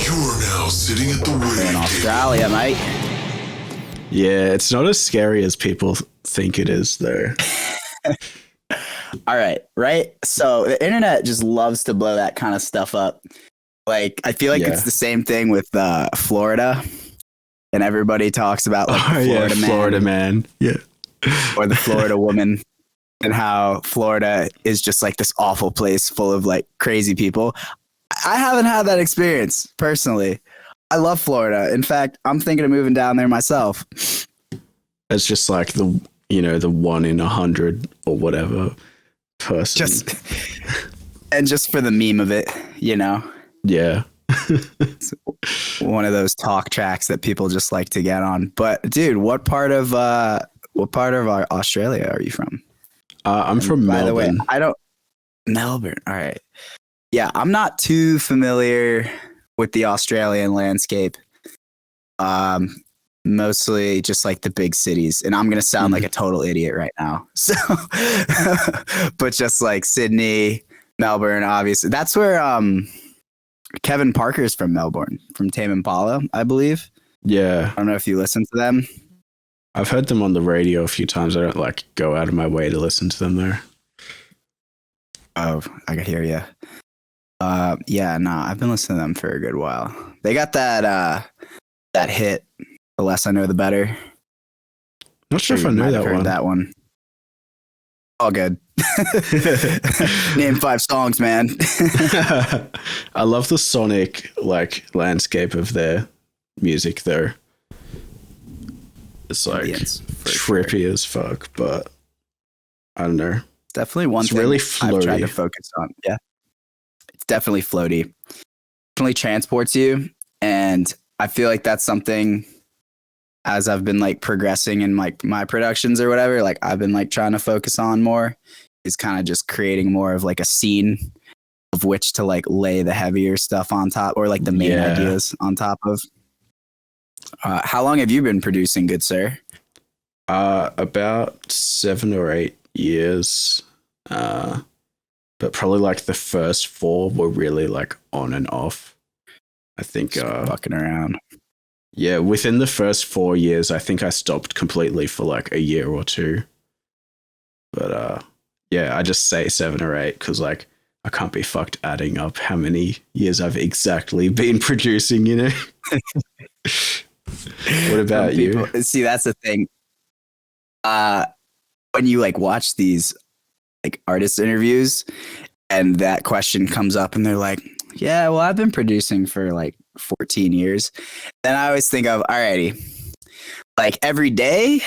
You're now sitting at the We're in wave Australia, mate. Yeah, it's not as scary as people think it is, though. All right, right? So the internet just loves to blow that kind of stuff up. Like, I feel like Yeah. it's the same thing with Florida. And everybody talks about like the Florida man. Yeah. Or the Florida woman, and how Florida is just like this awful place full of like crazy people. I haven't had that experience personally. I love Florida. In fact, I'm thinking of moving down there myself. It's just like the 1 in 100 or whatever person. Just for the meme of it, you know? Yeah. It's one of those talk tracks that people just like to get on. But dude, what part of Australia are you from? I'm from Melbourne. By the way, Melbourne. All right. Yeah, I'm not too familiar with the Australian landscape. Mostly just like the big cities, and I'm gonna sound like a total idiot right now. So, but just like Sydney, Melbourne, obviously. That's where Kevin Parker's from Melbourne, from Tame Impala, I believe. Yeah. I don't know if you listen to them. I've heard them on the radio a few times. I don't like go out of my way to listen to them there. Oh, I could hear you. Yeah, no, I've been listening to them for a good while. They got that hit, The Less I Know the Better. Not sure if I know That one. All good. Name 5 songs, man. I love the sonic like landscape of their music though. It's like trippy as fuck, but I don't know. Definitely one thing really I've tried to focus on. Yeah. It's definitely floaty. Definitely transports you. And I feel like that's something, as I've been like progressing in like my productions or whatever, like I've been like trying to focus on more, is kind of just creating more of like a scene of which to like lay the heavier stuff on top, or like the main ideas on top of. How long have you been producing, good sir? About 7 or 8 years. But probably like the first 4 were really like on and off. I think fucking around. Yeah, within the first 4 years, I think I stopped completely for like a year or 2. But yeah, I just say 7 or 8 because like I can't be fucked adding up how many years I've exactly been producing, you know? What about you? See, that's the thing. When you like watch these like artist interviews and that question comes up and they're like, yeah, well, I've been producing for like 14 years. Then I always think of, alrighty, like every day?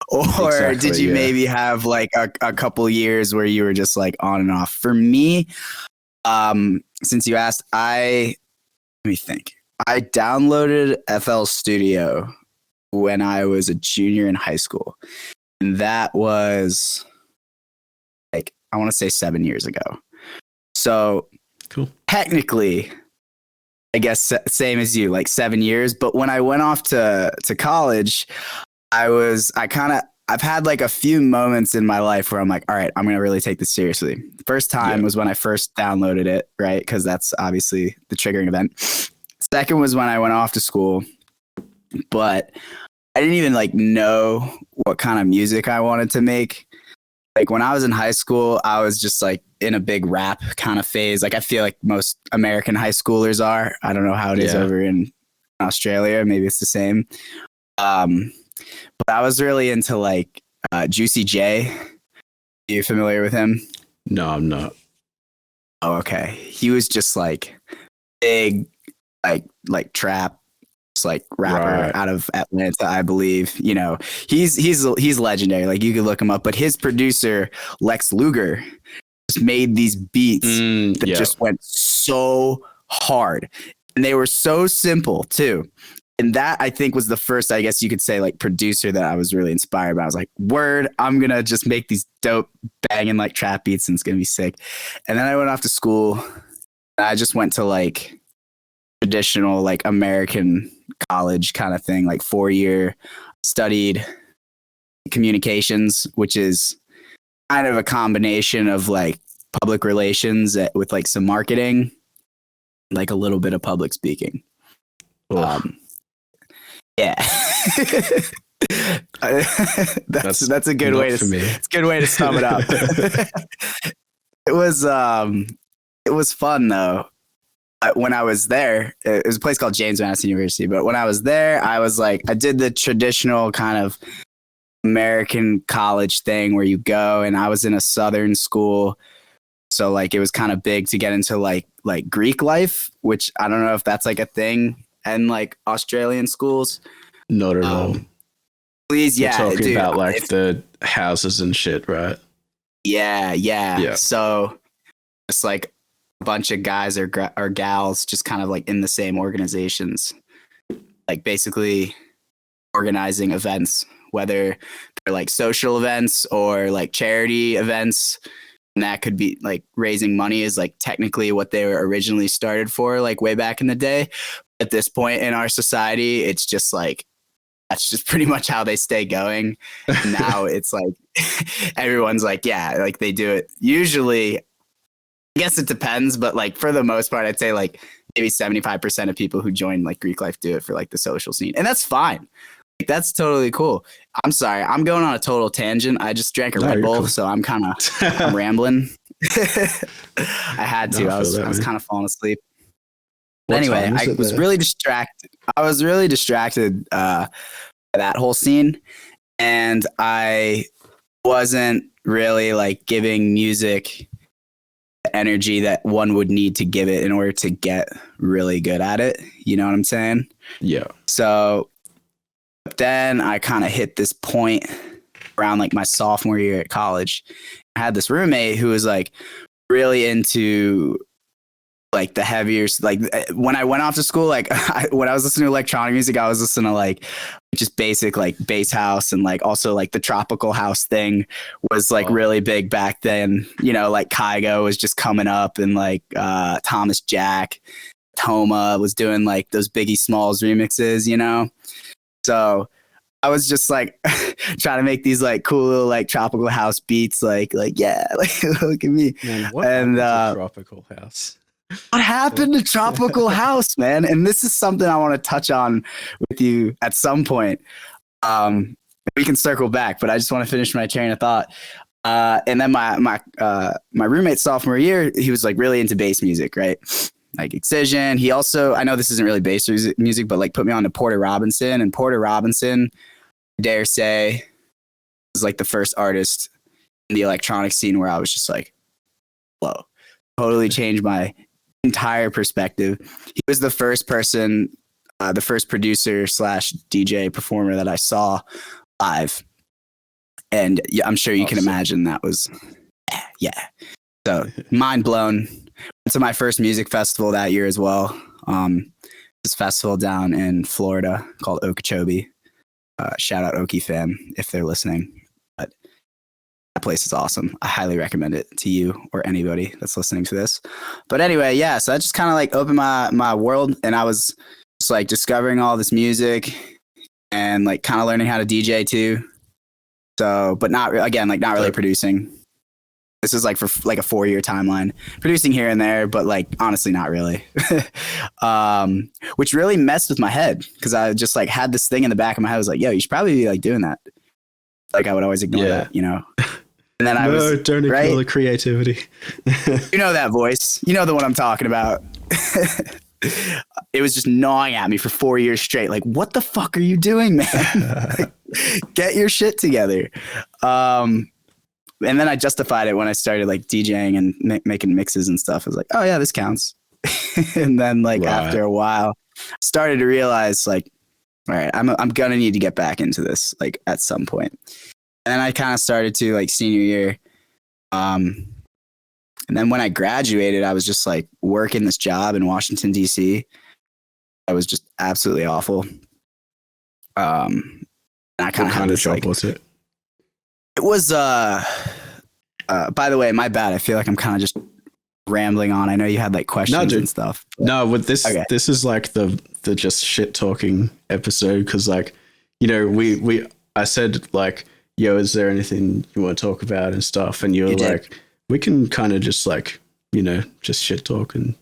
Or did you maybe have like a couple years where you were just like on and off? For me, since you asked, let me think. I downloaded FL Studio when I was a junior in high school. And that was like, I want to say 7 years ago. So cool. Technically, I guess same as you, like 7 years. But when I went off to college, I've had like a few moments in my life where I'm like, all right, I'm going to really take this seriously. The first time was when I first downloaded it, right? Because that's obviously the triggering event. Second was when I went off to school, but I didn't even like know what kind of music I wanted to make. Like when I was in high school, I was just like in a big rap kind of phase. Like I feel like most American high schoolers are. I don't know how it is over in Australia. Maybe it's the same. But I was really into like Juicy J. Are you familiar with him? No, I'm not. Oh, okay. He was just like big, like trap, just like rapper out of Atlanta, I believe. You know, he's legendary. Like you could look him up. But his producer Lex Luger just made these beats that just went so hard, and they were so simple too. And that, I think, was the first, I guess you could say, like, producer that I was really inspired by. I was like, word, I'm going to just make these dope, banging, like, trap beats, and it's going to be sick. And then I went off to school. And I just went to, like, traditional, like, American college kind of thing, like, 4-year. Studied communications, which is kind of a combination of, like, public relations with, like, some marketing. like a little bit of public speaking. Yeah. that's a good way to it's a good way to sum it up. It was fun though. When I was there, it was a place called James Madison University, but when I was there, I was like, I did the traditional kind of American college thing where you go, and I was in a Southern school. So like it was kind of big to get into like Greek life, which I don't know if that's like a thing in like Australian schools. Not at all. Please, We're yeah. talking dude, about like the houses and shit, right? Yeah. So it's like a bunch of guys or gals just kind of like in the same organizations, like basically organizing events, whether they're like social events or like charity events. And that could be like raising money is like technically what they were originally started for, like way back in the day. At this point in our society, it's just like, that's just pretty much how they stay going. Now it's like everyone's like, yeah, like they do it. Usually, I guess it depends, but like for the most part, I'd say like maybe 75% of people who join like Greek life do it for like the social scene. And that's fine. Like, that's totally cool. I'm sorry. I'm going on a total tangent. I just drank a Red Bull, cool. So I'm kind of I'm rambling. I had to. I was kind of falling asleep. Anyway, I was really distracted. I was really distracted by that whole scene, and I wasn't really like giving music the energy that one would need to give it in order to get really good at it. You know what I'm saying? Yeah. So then I kind of hit this point around like my sophomore year at college. I had this roommate who was like really into like the heavier, like when I went off to school, like when I was listening to electronic music, I was listening to like just basic like bass house, and like also like the tropical house thing was like really big back then. You know, like Kygo was just coming up, and like Thomas Jack, Toma was doing like those Biggie Smalls remixes, you know? So I was just like trying to make these like cool little like tropical house beats, like yeah, like look at me. Man, what happened to tropical house? What happened to tropical house, man? And this is something I want to touch on with you at some point. We can circle back, but I just want to finish my train of thought. And then my roommate sophomore year, he was like really into bass music, right? Like Excision. He also, I know this isn't really bass music, but like put me on to Porter Robinson. And Porter Robinson, I dare say, was like the first artist in the electronic scene where I was just like, whoa, totally changed my entire perspective. He was the first person, the first producer / DJ performer that I saw live. And yeah, I'm sure you can imagine that was, yeah. So mind blown. Went to my first music festival that year as well. This festival down in Florida called Okeechobee. Shout out Okie fam if they're listening. But that place is awesome. I highly recommend it to you or anybody that's listening to this. But anyway, yeah, so that just kind of like opened my world, and I was just like discovering all this music and like kind of learning how to DJ too. So, but not really producing. This is like for like a 4-year timeline, producing here and there, but like honestly, not really. Which really messed with my head because I just like had this thing in the back of my head. I was like, yo, you should probably be like doing that. Like I would always ignore that, you know? And then don't ignore the creativity. You know that voice. You know the one I'm talking about. It was just gnawing at me for 4 years straight. Like, what the fuck are you doing, man? Like, get your shit together. And then I justified it when I started like DJing and making mixes and stuff. I was like, oh yeah, this counts. And then like after a while, I started to realize like, all right, I'm gonna need to get back into this like at some point. And I kind of started to like senior year. And then when I graduated, I was just like working this job in Washington, D.C. I was just absolutely awful. And I kind of had this job like, was it? It was, by the way, my bad. I feel like I'm kind of just rambling on. I know you had like questions and stuff. No, with this, this is like the just shit talking episode. Cause like, you know, I said like, yo, is there anything you want to talk about and stuff? And you were like, we can kind of just like, you know, just shit talk and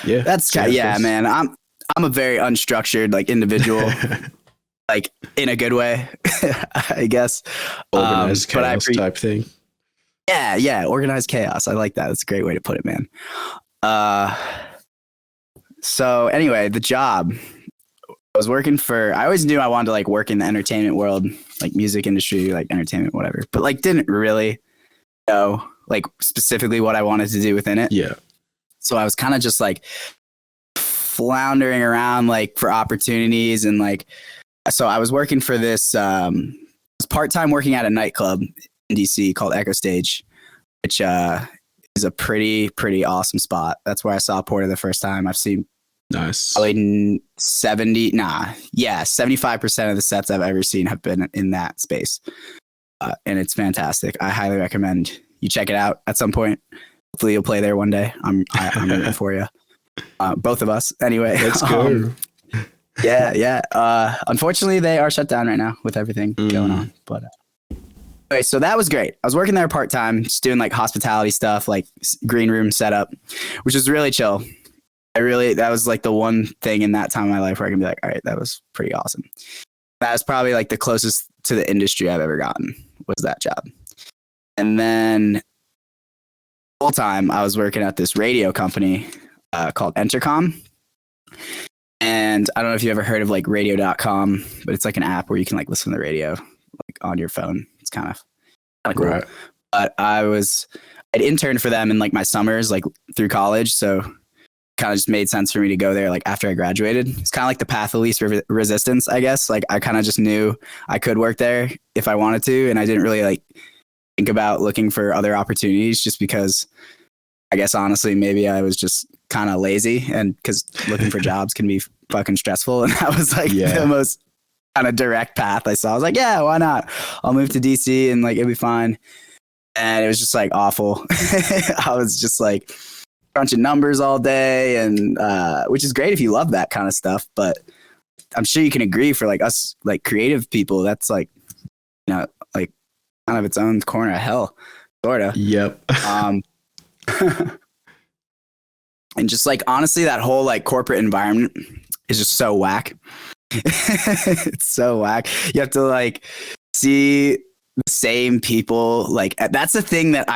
Yeah. That's kind yeah, man. I'm a very unstructured like individual, like in a good way, I guess. Organized But chaos type thing. yeah, organized chaos. I like that. That's a great way to put it, man. Uh, so anyway, the job I was working for. I always knew I wanted to like work in the entertainment world, like music industry, like entertainment, whatever. But like, didn't really know like specifically what I wanted to do within it. Yeah. So I was kind of just like floundering around like for opportunities and like. So I was working for this. I was part time working at a nightclub in DC called Echo Stage, which is a pretty awesome spot. That's where I saw Porter the first time. I've seen nice probably 75% of the sets I've ever seen have been in that space, and it's fantastic. I highly recommend you check it out at some point. Hopefully, you'll play there one day. I'm rooting for you, both of us. Anyway, let's go. Yeah. Unfortunately, they are shut down right now with everything going on. But anyway, so that was great. I was working there part time, just doing like hospitality stuff, like green room setup, which was really chill. That was like the one thing in that time of my life where I can be like, all right, that was pretty awesome. That was probably like the closest to the industry I've ever gotten was that job. And then full time, I was working at this radio company called Entercom. And I don't know if you ever heard of like radio.com, but it's like an app where you can like listen to the radio like on your phone. It's kind of cool. Right. But I'd interned for them in like my summers, like through college. So kind of just made sense for me to go there like after I graduated. It's kind of like the path of least resistance, I guess. Like I kind of just knew I could work there if I wanted to. And I didn't really like think about looking for other opportunities just because I guess honestly, maybe I was just kind of lazy and because looking for jobs can be fucking stressful. And that was like the most kind of direct path I saw. I was like, yeah, why not? I'll move to DC and like, it'll be fine. And it was just like awful. I was just like crunching numbers all day and which is great if you love that kind of stuff. But I'm sure you can agree for like us, like creative people, that's like, you know, like kind of its own corner of hell, sort of. Yep. And just like, honestly, that whole like corporate environment is just so whack. It's so whack. You have to like see the same people. Like that's the thing that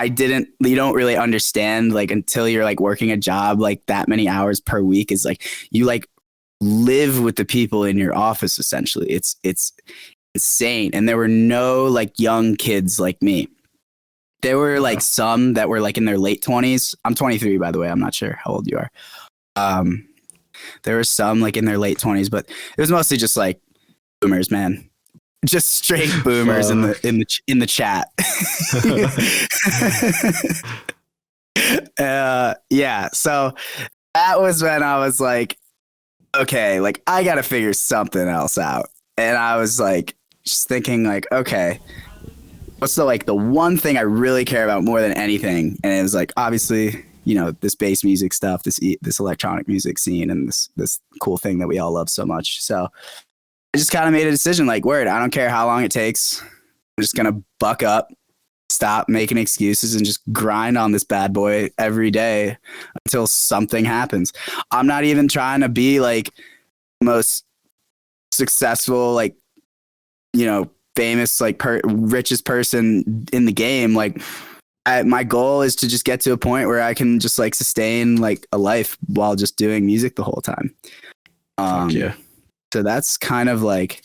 you don't really understand like until you're like working a job like that many hours per week is like you like live with the people in your office essentially. It's insane. And there were no like young kids like me. There were like some that were like in their late 20s. I'm 23, by the way. I'm not sure how old you are. There were some like in their late 20s, but it was mostly just like boomers, man. Just straight boomers in the chat. Yeah. So that was when I was like, okay, like I got to figure something else out. And I was like, just thinking like, okay, what's the one thing I really care about more than anything? And it was like, obviously, you know, this bass music stuff, this electronic music scene and this cool thing that we all love so much. So I just kind of made a decision like, word, I don't care how long it takes. I'm just going to buck up, stop making excuses and just grind on this bad boy every day until something happens. I'm not even trying to be like the most successful, like, you know, famous, like richest person in the game. Like my goal is to just get to a point where I can just like sustain like a life while just doing music the whole time. Yeah. So that's kind of like,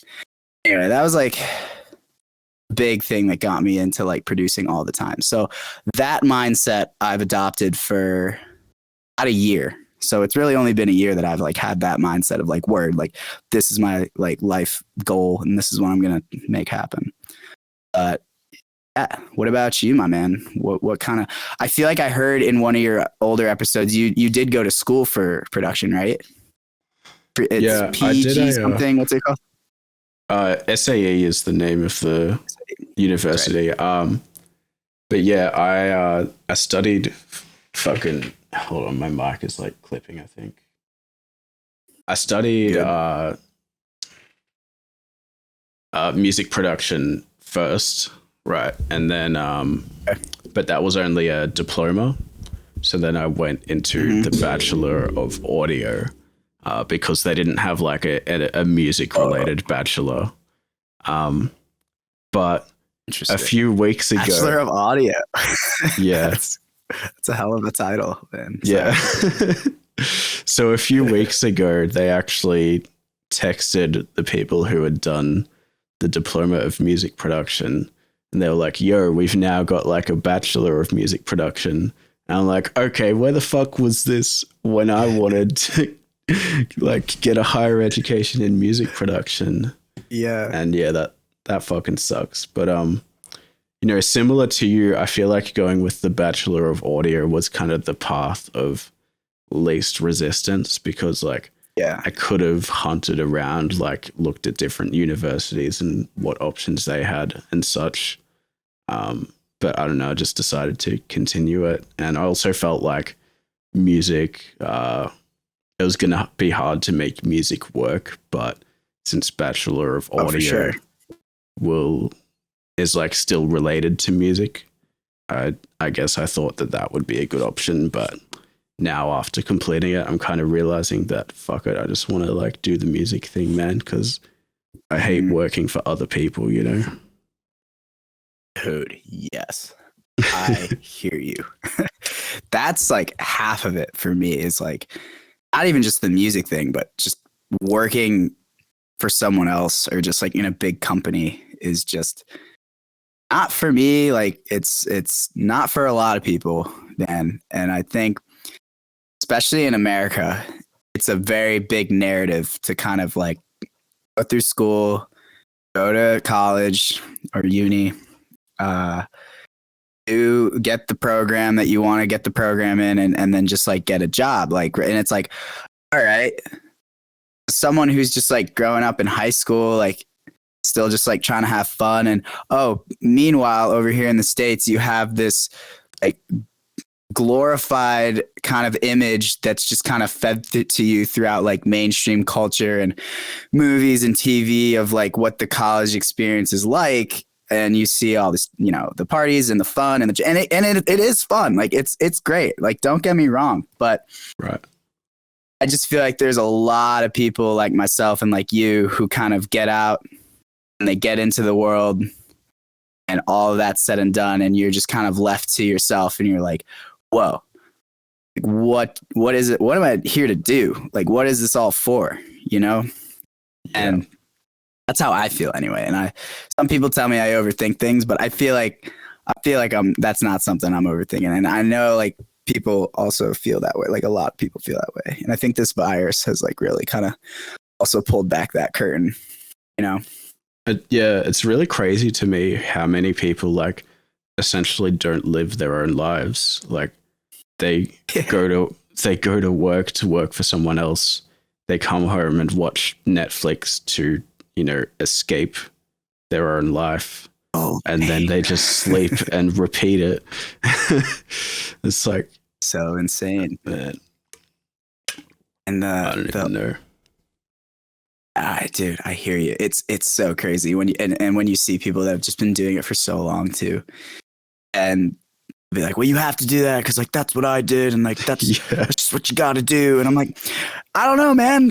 anyway, that was like a big thing that got me into like producing all the time. So that mindset I've adopted for about a year. So it's really only been a year that I've like had that mindset of like, word, like this is my like life goal and this is what I'm going to make happen. Yeah. What about you, my man? What kind of, I feel like I heard in one of your older episodes, you did go to school for production, right? It's PG something. What's it called? SAE is the name of the university. Right. But yeah, I studied fucking, hold on, my mic is like clipping, I think. I studied music production first, right? And then, but that was only a diploma. So then I went into the Bachelor of Audio because they didn't have like a music related bachelor. But a few weeks ago, Bachelor of Audio. Yeah, that's a hell of a title, man. Yeah. So a few weeks ago, they actually texted the people who had done the diploma of music production, and they were like, "Yo, we've now got like a bachelor of music production." And I'm like, "Okay, where the fuck was this when I wanted to like get a higher education in music production?" Yeah. And yeah, that fucking sucks. But you know, similar to you, I feel like going with the Bachelor of Audio was kind of the path of least resistance, because like I could have hunted around, like looked at different universities and what options they had and such. But I don't know, I just decided to continue it. And I also felt like music, it was going to be hard to make music work, but since Bachelor of Audio is like still related to music, I guess I thought that would be a good option. But now after completing it, I'm kind of realizing that fuck it, I just want to like do the music thing, man, because I hate working for other people, you know? Dude, yes. I hear you. That's like half of it for me, is like not even just the music thing, but just working for someone else or just like in a big company is just not for me. Like it's not for a lot of people, man. And I think especially in America, it's a very big narrative to kind of like go through school, go to college or uni, to get the program that you want to get the program in, and then just like get a job. Like, and it's like, all right, someone who's just like growing up in high school, like still just like trying to have fun. And meanwhile, over here in the States, you have this like glorified kind of image that's just kind of fed to you throughout like mainstream culture and movies and TV of like what the college experience is like. And you see all this, you know, the parties and the fun and it is fun. Like it's great. Like, don't get me wrong, but I just feel like there's a lot of people like myself and like you who kind of get out and they get into the world and all of that's said and done. And you're just kind of left to yourself and you're like, whoa, like what is it? What am I here to do? Like, what is this all for? You know? Yeah. And that's how I feel anyway. And some people tell me I overthink things, but I feel like that's not something I'm overthinking. And I know like people also feel that way. Like a lot of people feel that way. And I think this virus has like really kind of also pulled back that curtain, you know? Yeah, it's really crazy to me how many people like essentially don't live their own lives. Like they go to work for someone else. They come home and watch Netflix to, you know, escape their own life. And then they just sleep and repeat it. It's like so insane. Man. And I don't even know. Dude, I hear you. It's so crazy when you and when you see people that have just been doing it for so long too, and be like, well, you have to do that because like that's what I did, and like that's just what you got to do. And I'm like, I don't know, man.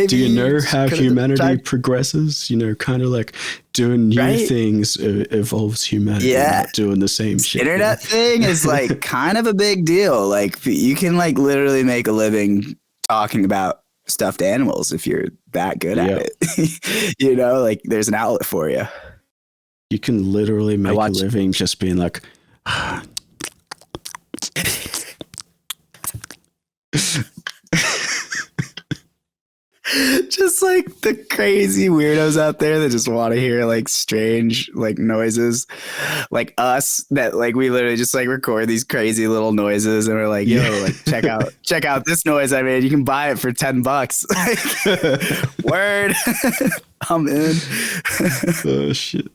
Do you know how humanity progresses? You know, kind of like doing new things evolves humanity. Not doing the same shit. Internet thing is like kind of a big deal. Like you can like literally make a living talking about stuffed animals if you're that good at it. You know, like there's an outlet for you. You can literally make a living just being like just like the crazy weirdos out there that just want to hear like strange like noises, like us, that like we literally just like record these crazy little noises and we're like, yo, like check out this noise I made. You can buy it for $10. Word. I'm in. Oh shit.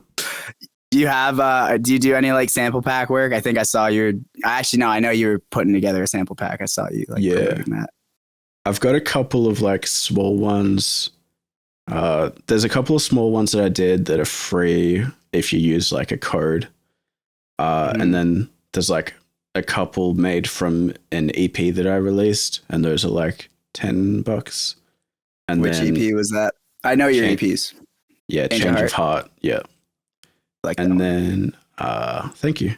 Do you do any like sample pack work? I think I saw I know you were putting together a sample pack. I saw you like promoting that. I've got a couple of like small ones. There's a couple of small ones that I did that are free if you use like a code. And then there's like a couple made from an EP that I released, and those are like $10. And Which then EP was that? I know your Cha- EPs. Change of Heart. Yeah. Like that And one. then thank you.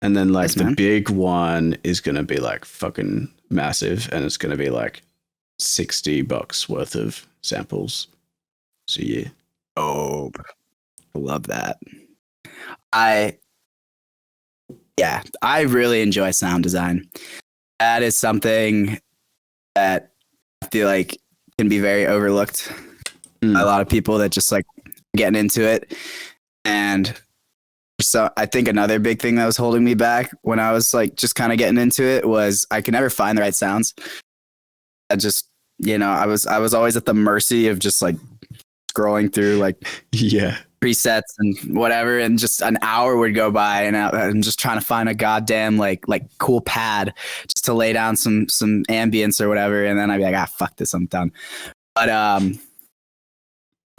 And then like Yes, the man. big one is gonna be like fucking massive, and it's gonna be like $60 worth of samples. So yeah. Oh, I love that. I I really enjoy sound design. That is something that I feel like can be very overlooked by a lot of people that just like getting into it. And so I think another big thing that was holding me back when I was like just kind of getting into it was I could never find the right sounds. I just, I was always at the mercy of just like scrolling through like Yeah. presets and whatever, and just an hour would go by and I'm just trying to find a goddamn like cool pad just to lay down some ambience or whatever, and then I'd be like, fuck this, I'm done. But and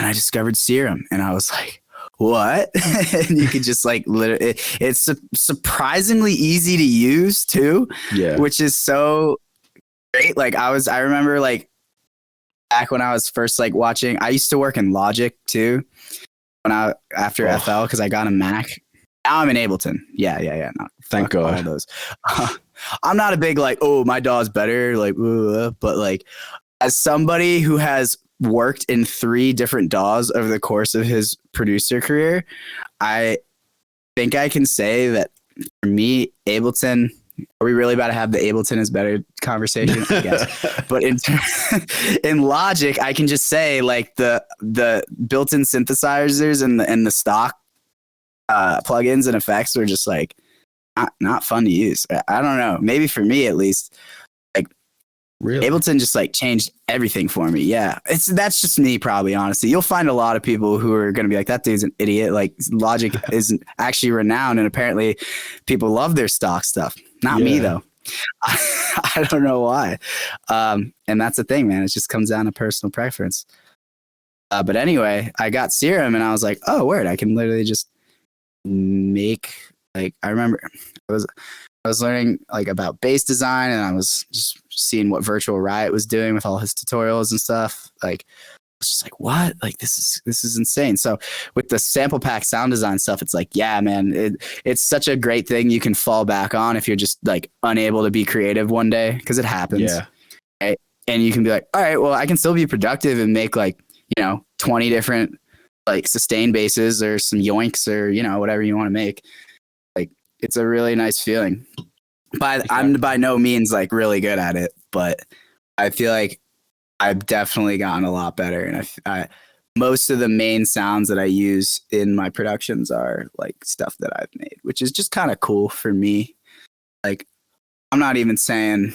I discovered Serum and I was like, what? And you could just like literally, it's surprisingly easy to use too. Yeah. Which is so great. Like I remember like back when I was first like watching, I used to work in Logic too after FL, because I got a Mac. Now I'm in Ableton. Yeah. No, Thank God. all those. I'm not a big like, oh, my DAW's better, like, but like as somebody who has worked in 3 different DAWs over the course of his producer career, I think I can say that for me, Ableton. Are we really about to have the Ableton is better conversation? I guess. But in Logic, I can just say like the built-in synthesizers and the stock plugins and effects are just like not fun to use. I don't know. Maybe for me at least. Like really? Ableton just like changed everything for me. Yeah, that's just me probably. Honestly, you'll find a lot of people who are going to be like, that dude's an idiot. Like Logic isn't actually renowned, and apparently people love their stock stuff. Not me though. I don't know why. And that's the thing, man. It just comes down to personal preference. But anyway, I got Serum and I was like, oh, word. I can literally just make, like, I remember I was learning like about bass design, and I was just seeing what Virtual Riot was doing with all his tutorials and stuff. Like, was just like, what? Like, this is insane. So with the sample pack sound design stuff, it's like, yeah, man, it's such a great thing you can fall back on if you're just like unable to be creative one day, because it happens. Yeah. Right? And you can be like, all right, well, I can still be productive and make like, 20 different like sustain basses or some yoinks or, whatever you want to make. Like, it's a really nice feeling. I'm by no means like really good at it, but I feel like I've definitely gotten a lot better, and I most of the main sounds that I use in my productions are like stuff that I've made, which is just kind of cool for me. Like, I'm not even saying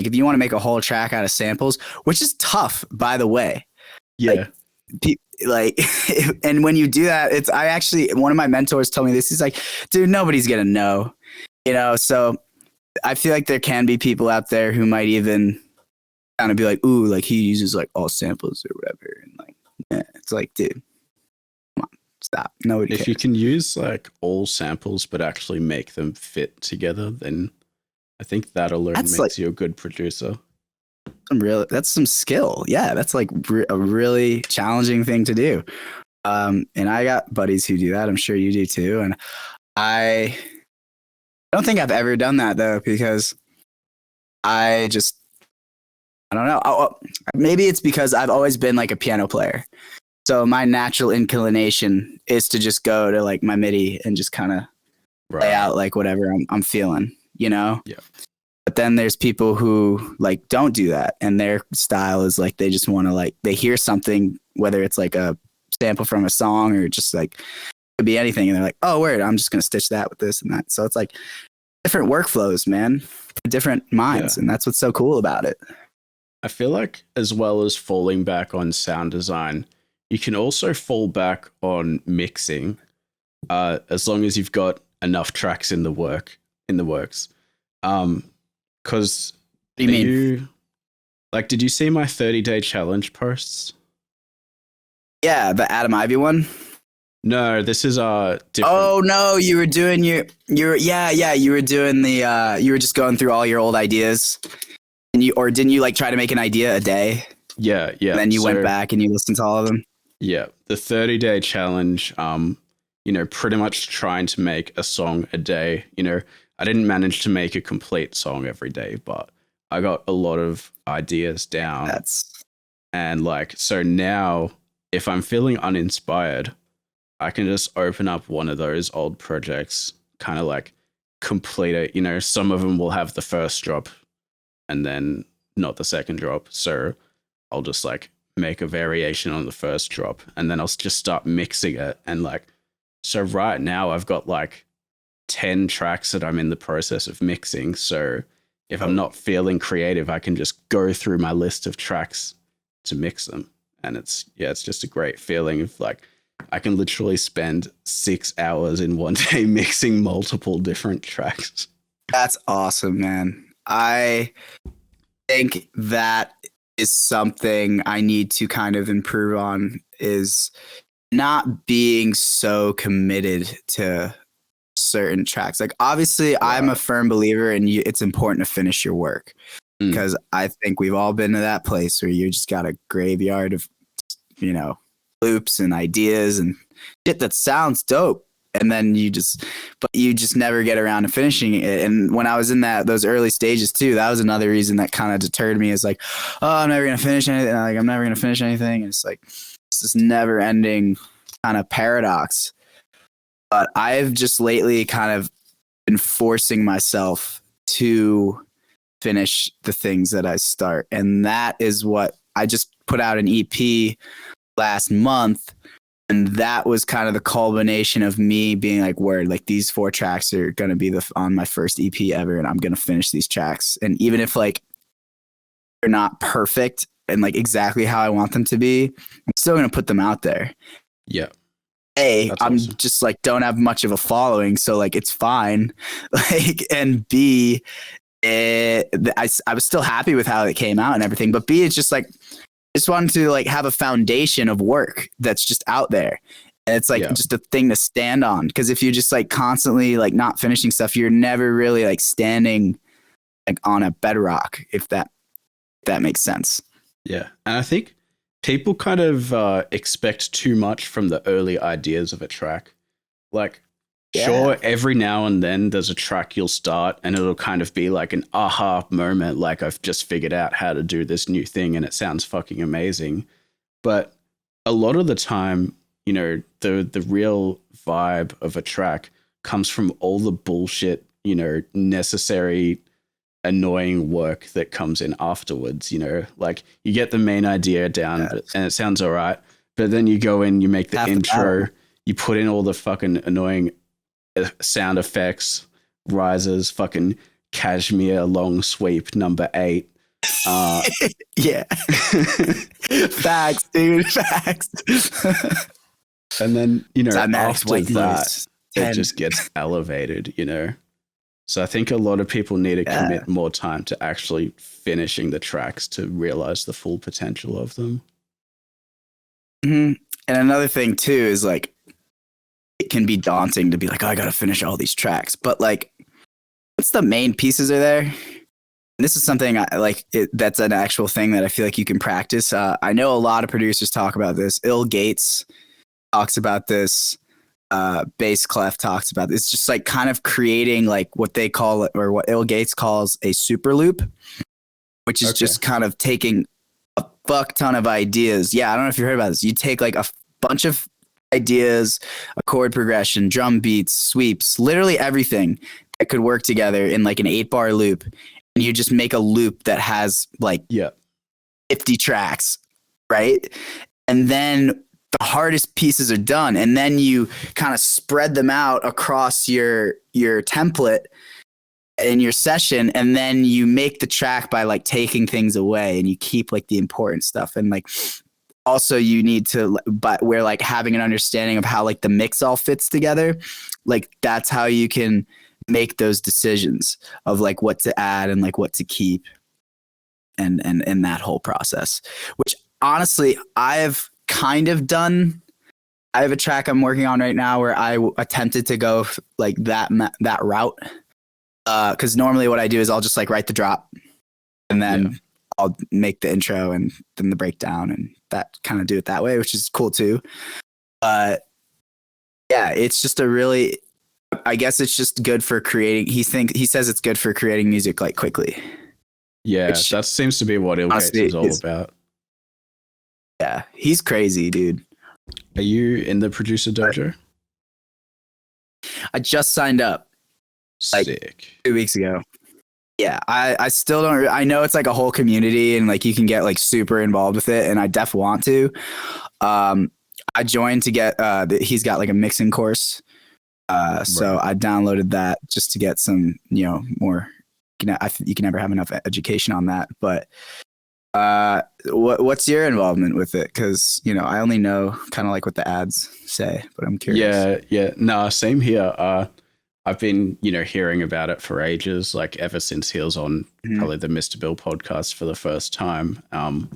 like, if you want to make a whole track out of samples, which is tough, by the way. Yeah. Like, and when you do that, one of my mentors told me this. He's like, dude, nobody's gonna know, So I feel like there can be people out there who might even kind of be like, ooh, like he uses like all samples or whatever, and like, it's like, dude, come on, stop. Nobody cares. If you can use like all samples but actually make them fit together, then I think that alone makes you a good producer. That's some skill. Yeah, that's like a really challenging thing to do. And I got buddies who do that. I'm sure you do too. And I don't think I've ever done that though, because I don't know. Maybe it's because I've always been like a piano player. So my natural inclination is to just go to like my MIDI and just kind of lay out like whatever I'm feeling, Yeah. But then there's people who like don't do that, and their style is like they just want to like they hear something, whether it's like a sample from a song or just like it could be anything, and they're like, oh, word, I'm just gonna stitch that with this and that. So it's like different workflows, man, different minds, and that's what's so cool about it. I feel like as well as falling back on sound design, you can also fall back on mixing, as long as you've got enough tracks in the works. Because what do you mean? Did you see my 30-day challenge posts? Yeah, the Adam Ivy one. No, this is different. Oh no, you were doing you were doing the you were just going through all your old ideas. And didn't you like try to make an idea a day? Yeah, And yeah. then you went So back and you listened to all of them? yeah, the 30-day challenge, pretty much trying to make a song a day. I didn't manage to make a complete song every day, but I got a lot of ideas down. That's And like, so now if I'm feeling uninspired, I can just open up one of those old projects, kind of like complete it. Some of them will have the first drop and then not the second drop. So I'll just like make a variation on the first drop and then I'll just start mixing it. And like, so right now I've got like 10 tracks that I'm in the process of mixing. So if I'm not feeling creative, I can just go through my list of tracks to mix them. And it's just a great feeling of like, I can literally spend 6 hours in one day mixing multiple different tracks. That's awesome, man. I think that is something I need to kind of improve on, is not being so committed to certain tracks. Like obviously I'm a firm believer in it's important to finish your work, because I think we've all been to that place where you just got a graveyard of, loops and ideas and shit that sounds dope. And then you just never get around to finishing it. And when I was in those early stages too, that was another reason that kind of deterred me, is like, oh, I'm never going to finish anything. Like, I'm never going to finish anything. And it's like, it's this never ending kind of paradox. But I've just lately kind of been forcing myself to finish the things that I start. And that is what I just put out an EP last month. And that was kind of the culmination of me being like, word, like these 4 tracks are going to be on my first EP ever. And I'm going to finish these tracks. And even if like they're not perfect and like exactly how I want them to be, I'm still going to put them out there. Yeah. I'm awesome. Just like don't have much of a following, so like it's fine. Like, and B, I was still happy with how it came out and everything. But B, it's just like I just wanted to like have a foundation of work that's just out there, and it's like just a thing to stand on. Because if you're just like constantly like not finishing stuff, you're never really like standing like on a bedrock. If that makes sense. Yeah, and I think people kind of expect too much from the early ideas of a track. Like, sure, every now and then there's a track you'll start and it'll kind of be like an aha moment, like I've just figured out how to do this new thing and it sounds fucking amazing. But a lot of the time, the real vibe of a track comes from all the bullshit, necessary annoying work that comes in afterwards. Like you get the main idea down and it sounds all right, but then you go in, you make the intro, you put in all the fucking annoying sound effects, rises, fucking cashmere long sweep number 8. Yeah. Facts, dude. Facts. And then after that it 10. just gets elevated. So I think a lot of people need to commit more time to actually finishing the tracks to realize the full potential of them. Mm-hmm. And another thing too is like, it can be daunting to be like, oh, I got to finish all these tracks. But like, once the main pieces are there, and this is something I like, that's an actual thing that I feel like you can practice. I know a lot of producers talk about this. Il Gates talks about this. Bass Clef talks about this. It's just like kind of creating like what they call it, or what Il Gates calls a super loop, which is just kind of taking a fuck ton of ideas. Yeah, I don't know if you heard about this. You take like a bunch of ideas, a chord progression, drum beats, sweeps, literally everything that could work together in like an 8-bar loop, and you just make a loop that has like 50 tracks, right? And then the hardest pieces are done, and then you kind of spread them out across your template in your session, and then you make the track by like taking things away, and you keep like the important stuff. And like also you need to, but we're like having an understanding of how like the mix all fits together. Like that's how you can make those decisions of like what to add and like what to keep, and that whole process, which honestly I've kind of done I have a track I'm working on right now where I attempted to go like that route. Because normally what I do is I'll just like write the drop, and then I'll make the intro and then the breakdown, and that kind of do it that way, which is cool too. But yeah, it's just I guess it's just good for creating. He says it's good for creating music like quickly. Yeah, that seems to be what Illgates is all about. Yeah, he's crazy, dude. Are you in the producer dojo? I just signed up. Like Sick. 2 weeks ago. Yeah, I still don't. I know it's like a whole community, and like you can get like super involved with it, and I want to. I joined to get. He's got like a mixing course. So I downloaded that just to get some, more. You can never have enough education on that, but. What's your involvement with it? Because I only know kind of like what the ads say, but I'm curious. Yeah. No, same here. I've been hearing about it for ages, like ever since he was on probably the Mr. Bill podcast for the first time. And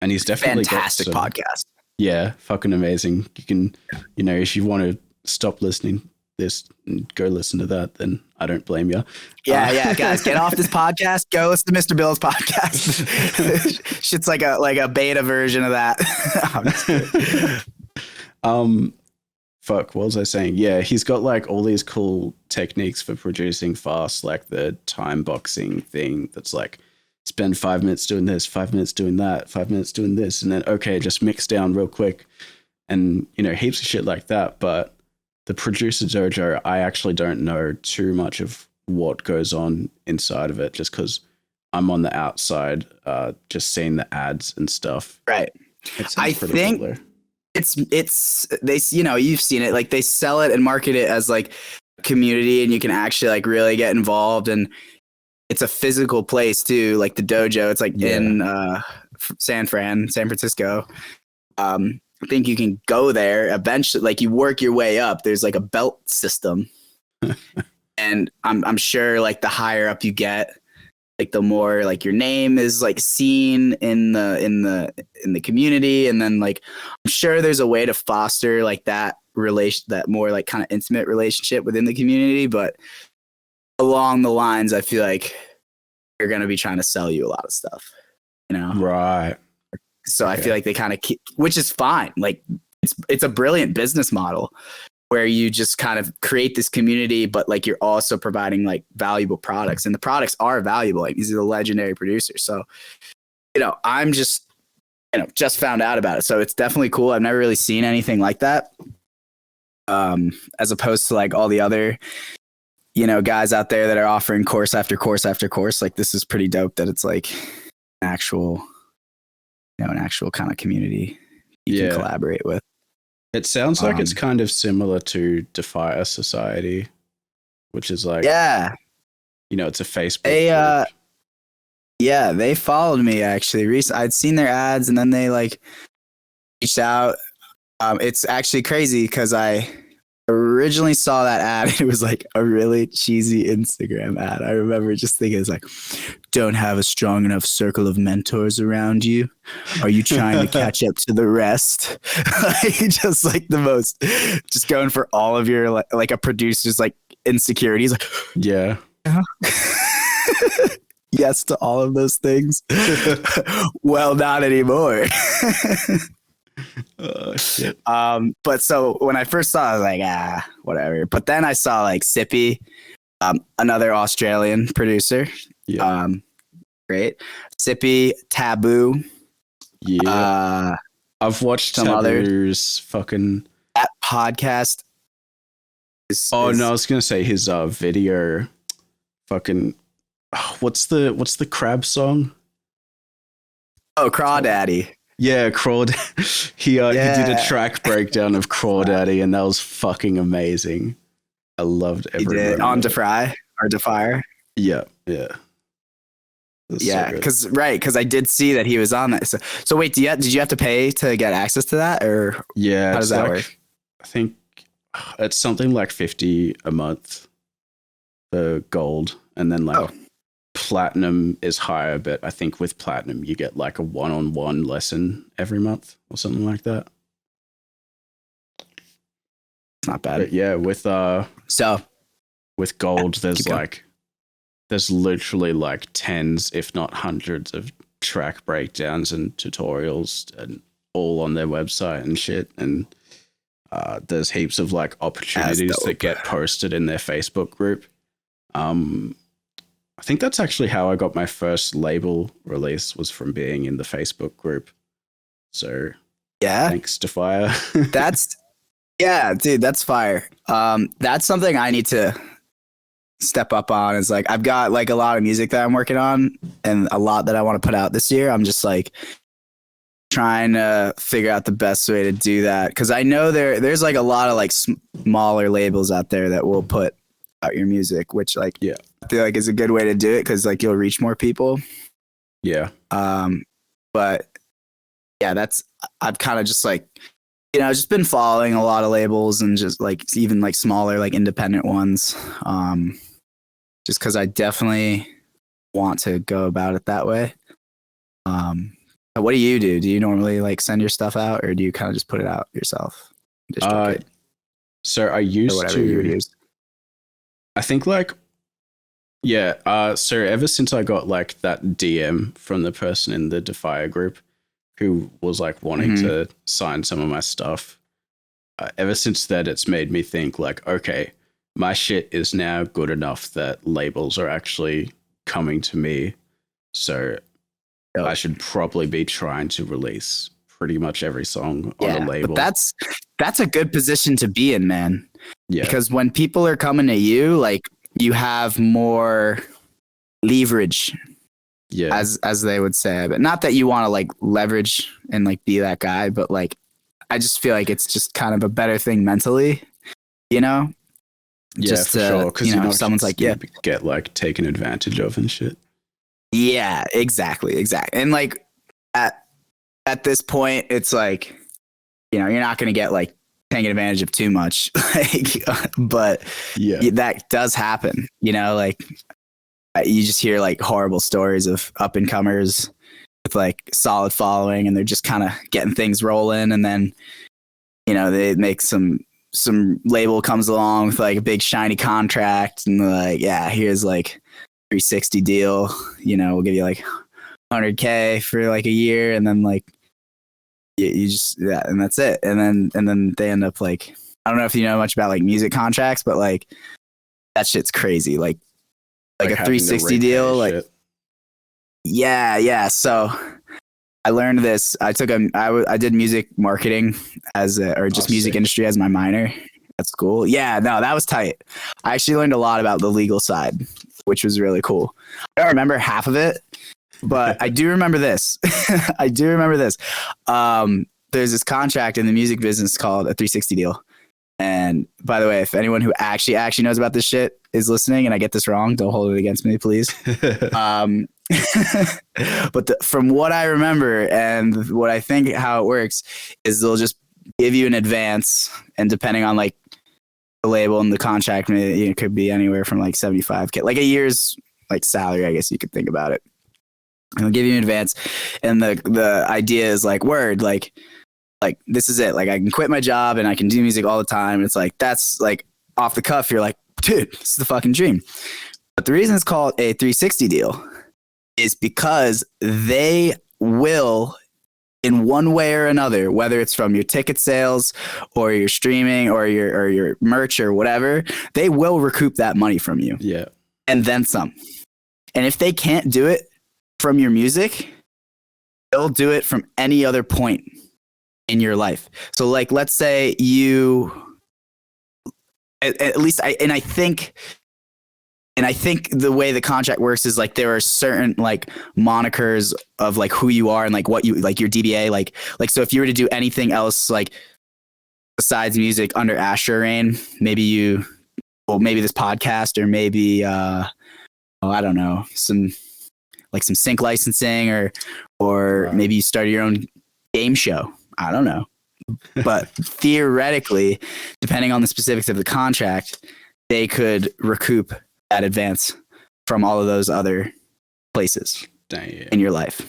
he's definitely fantastic podcast. Yeah, fucking amazing. You can, if you want to stop listening this and go listen to that, then I don't blame you. Yeah, guys, get off this podcast. Go listen to Mr. Bill's podcast. Shit's like a beta version of that. Fuck, what was I saying? Yeah, he's got like all these cool techniques for producing fast, like the time boxing thing that's like spend 5 minutes doing this, 5 minutes doing that, 5 minutes doing this, and then okay, just mix down real quick, and heaps of shit like that. But the producer dojo, I actually don't know too much of what goes on inside of it, just because I'm on the outside, just seeing the ads and stuff. Right. I think cool it's they, you've seen it, like they sell it and market it as like a community, and you can actually like really get involved, and it's a physical place too, like the dojo. It's like in San Francisco. I think you can go there eventually, like you work your way up. There's like a belt system. And I'm sure like the higher up you get, like the more like your name is like seen in the community. And then like I'm sure there's a way to foster like that more like kind of intimate relationship within the community. But along the lines, I feel like they're gonna be trying to sell you a lot of stuff. Right. So I feel like they kind of keep, which is fine. Like it's a brilliant business model where you just kind of create this community, but like you're also providing like valuable products, and the products are valuable. Like these are the legendary producers. So, I'm just found out about it. So it's definitely cool. I've never really seen anything like that. As opposed to like all the other, guys out there that are offering course after course after course. Like this is pretty dope that it's like an actual kind of community you can collaborate with. It sounds like it's kind of similar to Defy Society, which is like, it's a Facebook group. They followed me actually recently. I'd seen their ads, and then they like reached out. It's actually crazy because I originally saw that ad. It was like a really cheesy Instagram ad. I remember just thinking, it's like, don't have a strong enough circle of mentors around you. Are you trying to catch up to the rest? Like, just like the most, just going for all of your like a producer's like insecurities. Like, yeah. Yes to all of those things. Well, not anymore. Oh, shit. But so when I first saw it, I was like, whatever. But then I saw like Sippy, another Australian producer. Yeah. Great. Sippy, Taboo. Yeah. I've watched some Taboo's fucking that podcast. No, I was gonna say his video. Fucking, what's the crab song? Oh, Crawdaddy. Yeah, he did a track breakdown of Crawdaddy, and that was fucking amazing. I loved every minute. He did on Defy or Defire. Yeah. Yeah, because I did see that he was on that. So wait, did you have to pay to get access to that, or how does that work? I think it's something like $50 a month for gold, and then like platinum is higher, but I think with platinum you get like a one-on-one lesson every month or something like that. It's not bad. But yeah, with So gold, there's keep going. like there's literally like tens, if not hundreds, of track breakdowns and tutorials, and all on their website and shit. And there's heaps of like opportunities that get posted in their Facebook group. I think that's actually how I got my first label release, was from being in the Facebook group. So yeah, thanks to Fire. Yeah, dude, that's fire. That's something I need to step up on. Is like I've got like a lot of music that I'm working on and a lot that I want to put out this year. I'm just like trying to figure out the best way to do that, because I know there's like a lot of like smaller labels out there that will put out your music, which like yeah, I feel like is a good way to do it, because like you'll reach more people. Yeah. But yeah, I've kind of just like, you know, just been following a lot of labels and just like even like smaller like independent ones. Just because I definitely want to go about it that way. But what do you do? Do you normally like send your stuff out, or do you kind of just put it out yourself? So I used to. You would use. I think like, yeah. So ever since I got like that DM from the person in the Defier group who was like wanting to sign some of my stuff, ever since then it's made me think like, okay, my shit is now good enough that labels are actually coming to me. So I should probably be trying to release pretty much every song on a label. But that's a good position to be in, man. Yeah. Because when people are coming to you, like you have more leverage. Yeah. As they would say. But not that you want to like leverage and like be that guy, but like I just feel like it's just kind of a better thing mentally, you know? Yeah, just for sure. Because you know, someone's like, yeah, get like taken advantage of and shit. Yeah, exactly. And like at this point, it's like, you know, you're not going to get like taken advantage of too much, like, but yeah, that does happen. You know, like you just hear like horrible stories of up and comers with like solid following, and they're just kind of getting things rolling, and then you know they make some label comes along with like a big shiny contract, and they're like, yeah, here's like 360 deal, you know, we'll give you like 100K for like a year, and then like you just and that's it, and then they end up like, I don't know if you know much about like music contracts, but like that shit's crazy, like a 360 deal, like shit. Yeah. So I learned this. I did music marketing or music industry as my minor at school. Yeah, no, that was tight. I actually learned a lot about the legal side, which was really cool. I don't remember half of it, but I do remember this. There's this contract in the music business called a 360 deal. And by the way, if anyone who actually knows about this shit is listening and I get this wrong, don't hold it against me, please. But from what I remember and what I think how it works is they'll just give you an advance, and depending on like the label and the contract, it could be anywhere from like 75K, like a year's like salary, I guess you could think about it. And they'll give you an advance, and the idea is like, word, like this is it, like I can quit my job and I can do music all the time. And it's like, that's like off the cuff, you're like, dude, this is the fucking dream. But the reason it's called a 360 deal is because they will, in one way or another, whether it's from your ticket sales or your streaming or your merch or whatever, they will recoup that money from you. Yeah. And then some. And if they can't do it from your music, they'll do it from any other point in your life. So like, let's say you, at least I think the way the contract works is like there are certain like monikers of like who you are and like what you like your DBA, like so if you were to do anything else like besides music under Astroreign, maybe this podcast, or maybe I don't know, some sync licensing, or right. Maybe you started your own game show. I don't know. But theoretically, depending on the specifics of the contract, they could recoup that advance from all of those other places in your life.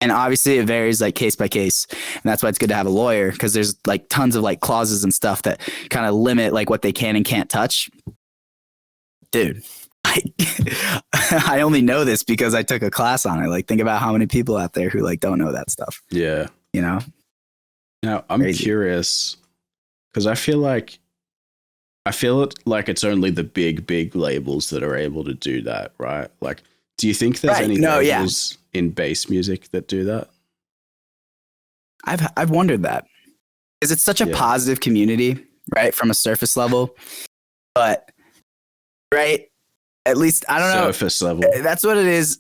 And obviously it varies like case by case. And that's why it's good to have a lawyer, because there's like tons of like clauses and stuff that kind of limit like what they can and can't touch. Dude, I only know this because I took a class on it. Like, think about how many people out there who like don't know that stuff. Yeah. You know? Now, I'm curious because I feel it like it's only the big labels that are able to do that, right? Like, do you think there's any labels in bass music that do that? I've wondered that. Because it's such a positive community, right? From a surface level. But right, at least I don't know. Surface level. That's what it is.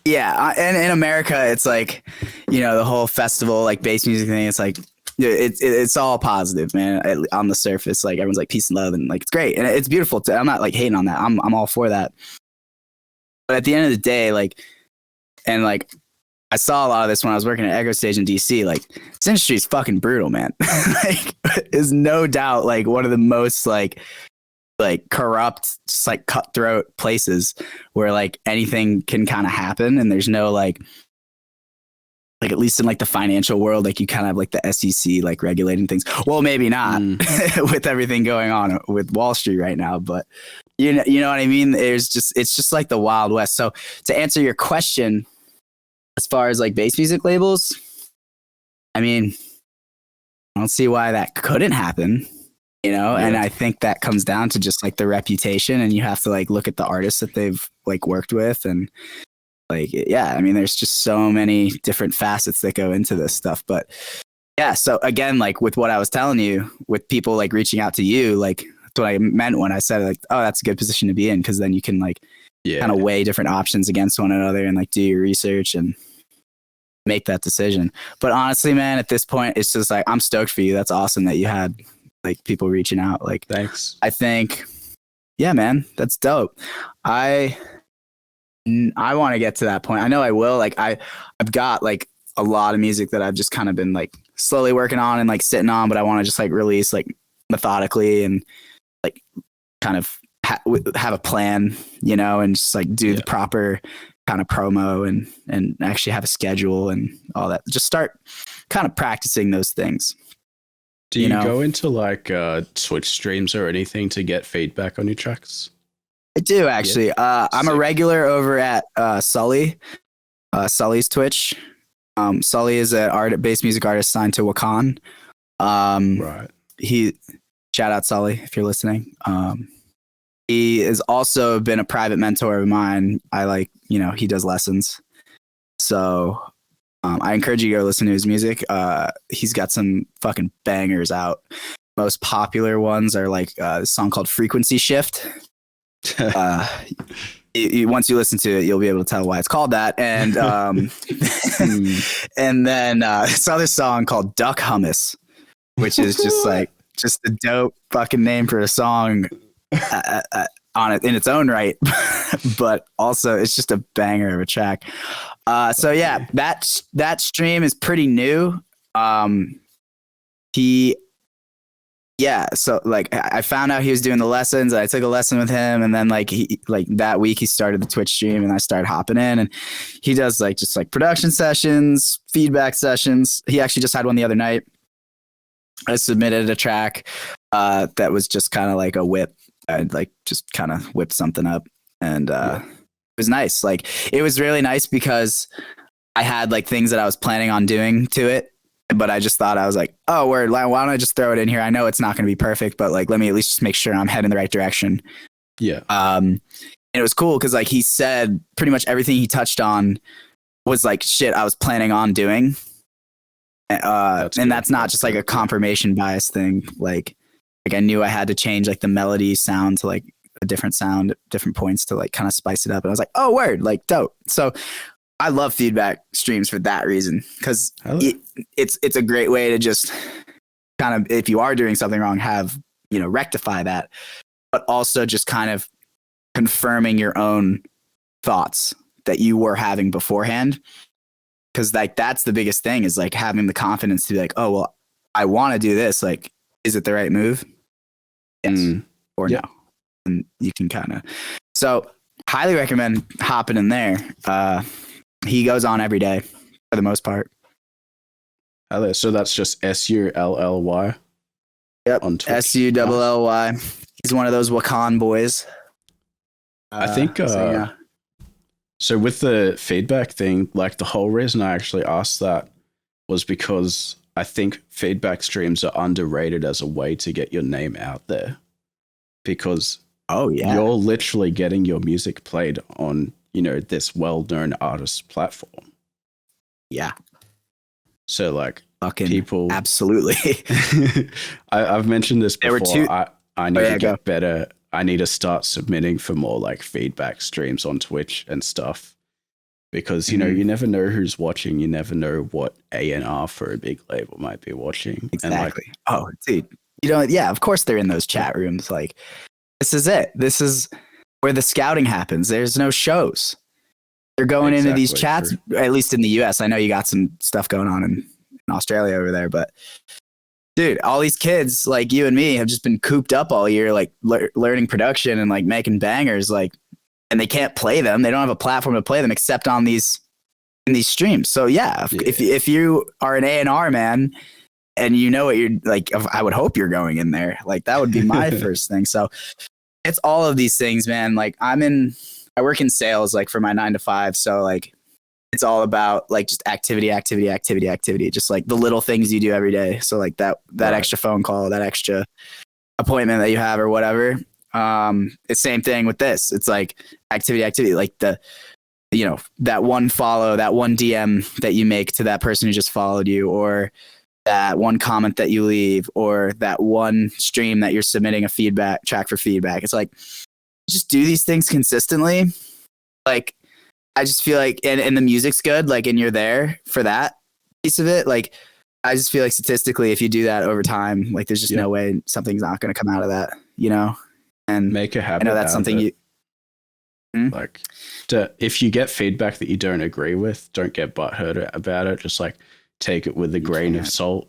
Yeah, and in America, it's like, you know, the whole festival, like bass music thing. It's like it's all positive, man. On the surface, like everyone's like peace and love, and like it's great and it's beautiful. I'm not like hating on that. I'm all for that. But at the end of the day, like, and like, I saw a lot of this when I was working at Echo Stage in DC. Like, this industry is fucking brutal, man. Like, there's no doubt, like, one of the most like corrupt, just like cutthroat places where like anything can kind of happen, and there's no like at least in like the financial world, like you kind of have like the SEC like regulating things. Well, maybe not with everything going on with Wall Street right now, but you know what I mean? It's just like the Wild West. So to answer your question, as far as like bass music labels, I mean, I don't see why that couldn't happen. You know, and I think that comes down to just like the reputation, and you have to like look at the artists that they've like worked with, and like, yeah, I mean, there's just so many different facets that go into this stuff. But yeah, so again, like with what I was telling you, with people like reaching out to you, like that's what I meant when I said like, oh, that's a good position to be in, because then you can like kind of weigh different options against one another and like do your research and make that decision. But honestly, man, at this point, it's just like, I'm stoked for you. That's awesome that you had like people reaching out. Like, thanks. I think, yeah, man, that's dope. I want to get to that point. I know I will. Like, I've got like a lot of music that I've just kind of been like slowly working on and like sitting on, but I want to just like release like methodically and like kind of have a plan, you know, and just like do the proper kind of promo and actually have a schedule and all that. Just start kind of practicing those things. Do you go into like Twitch streams or anything to get feedback on your tracks? I do, actually. I'm a regular over at Sully's Twitch. Sully is a bass music artist signed to Wakan. Right. Shout out Sully if you're listening. He has also been a private mentor of mine. I like, you know, he does lessons. So I encourage you to go listen to his music. He's got some fucking bangers out. Most popular ones are like a song called Frequency Shift. Once you listen to it, you'll be able to tell why it's called that. And and then this other song called Duck Hummus, which is just a dope fucking name for a song on it in its own right. But also it's just a banger of a track. So yeah, that stream is pretty new. So like I found out he was doing the lessons. I took a lesson with him, and then like that week he started the Twitch stream, and I started hopping in, and he does like just like production sessions, feedback sessions. He actually just had one the other night. I submitted a track that was just kind of like a whip. I'd like just kind of whipped something up, and it was nice. Like it was really nice because I had like things that I was planning on doing to it. But I just thought, I was like, oh, word, why don't I just throw it in here? I know it's not going to be perfect, but like, let me at least just make sure I'm heading in the right direction. Yeah. And it was cool because like he said pretty much everything he touched on was like shit I was planning on doing. And that's not just like a confirmation bias thing. Like I knew I had to change like the melody sound to like a different sound at different points to like kind of spice it up. And I was like, oh, word, like dope. So I love feedback streams for that reason, because it's a great way to just kind of, if you are doing something wrong, have, you know, rectify that, but also just kind of confirming your own thoughts that you were having beforehand. Because like that's the biggest thing, is like having the confidence to be like, oh, well, I want to do this. Like, is it the right move? Yes or no? And you can kind of, so highly recommend hopping in there. He goes on every day. for the most part. So that's just SULLY. Yep. On Twitch. SULLY. He's one of those Wakan boys. I think. So with the feedback thing, like the whole reason I actually asked that was because I think feedback streams are underrated as a way to get your name out there. Because you're literally getting your music played on, this well-known artist platform. Yeah. So like fucking people absolutely. I've mentioned this before. I need to get better. I need to start submitting for more like feedback streams on Twitch and stuff. Because, you never know who's watching. You never know what A&R for a big label might be watching. Exactly. And dude. Of course they're in those chat rooms. Like, this is it. This is where the scouting happens. There's no shows. They're going into these chats, at least in the US. I know you got some stuff going on in Australia over there, but dude, all these kids like you and me have just been cooped up all year, like learning production and like making bangers, like, and they can't play them. They don't have a platform to play them except in these streams. So if you are an A&R man and you know what you're like, I would hope you're going in there. Like that would be my first thing. So it's all of these things, man. Like I work in sales, like for my 9 to 5. So like, it's all about like just activity, just like the little things you do every day. So like that extra phone call, that extra appointment that you have or whatever. It's the same thing with this. It's like activity, like that one follow, that one DM that you make to that person who just followed you, or that one comment that you leave, or that one stream that you're submitting a feedback track for feedback. It's like, just do these things consistently. Like, I just feel like, and the music's good, like, and you're there for that piece of it. Like, I just feel like statistically, if you do that over time, like, there's just no way something's not going to come out of that, and make a habit. I know that's something you like. If you get feedback that you don't agree with, don't get butthurt about it. Just like take it with a grain of salt,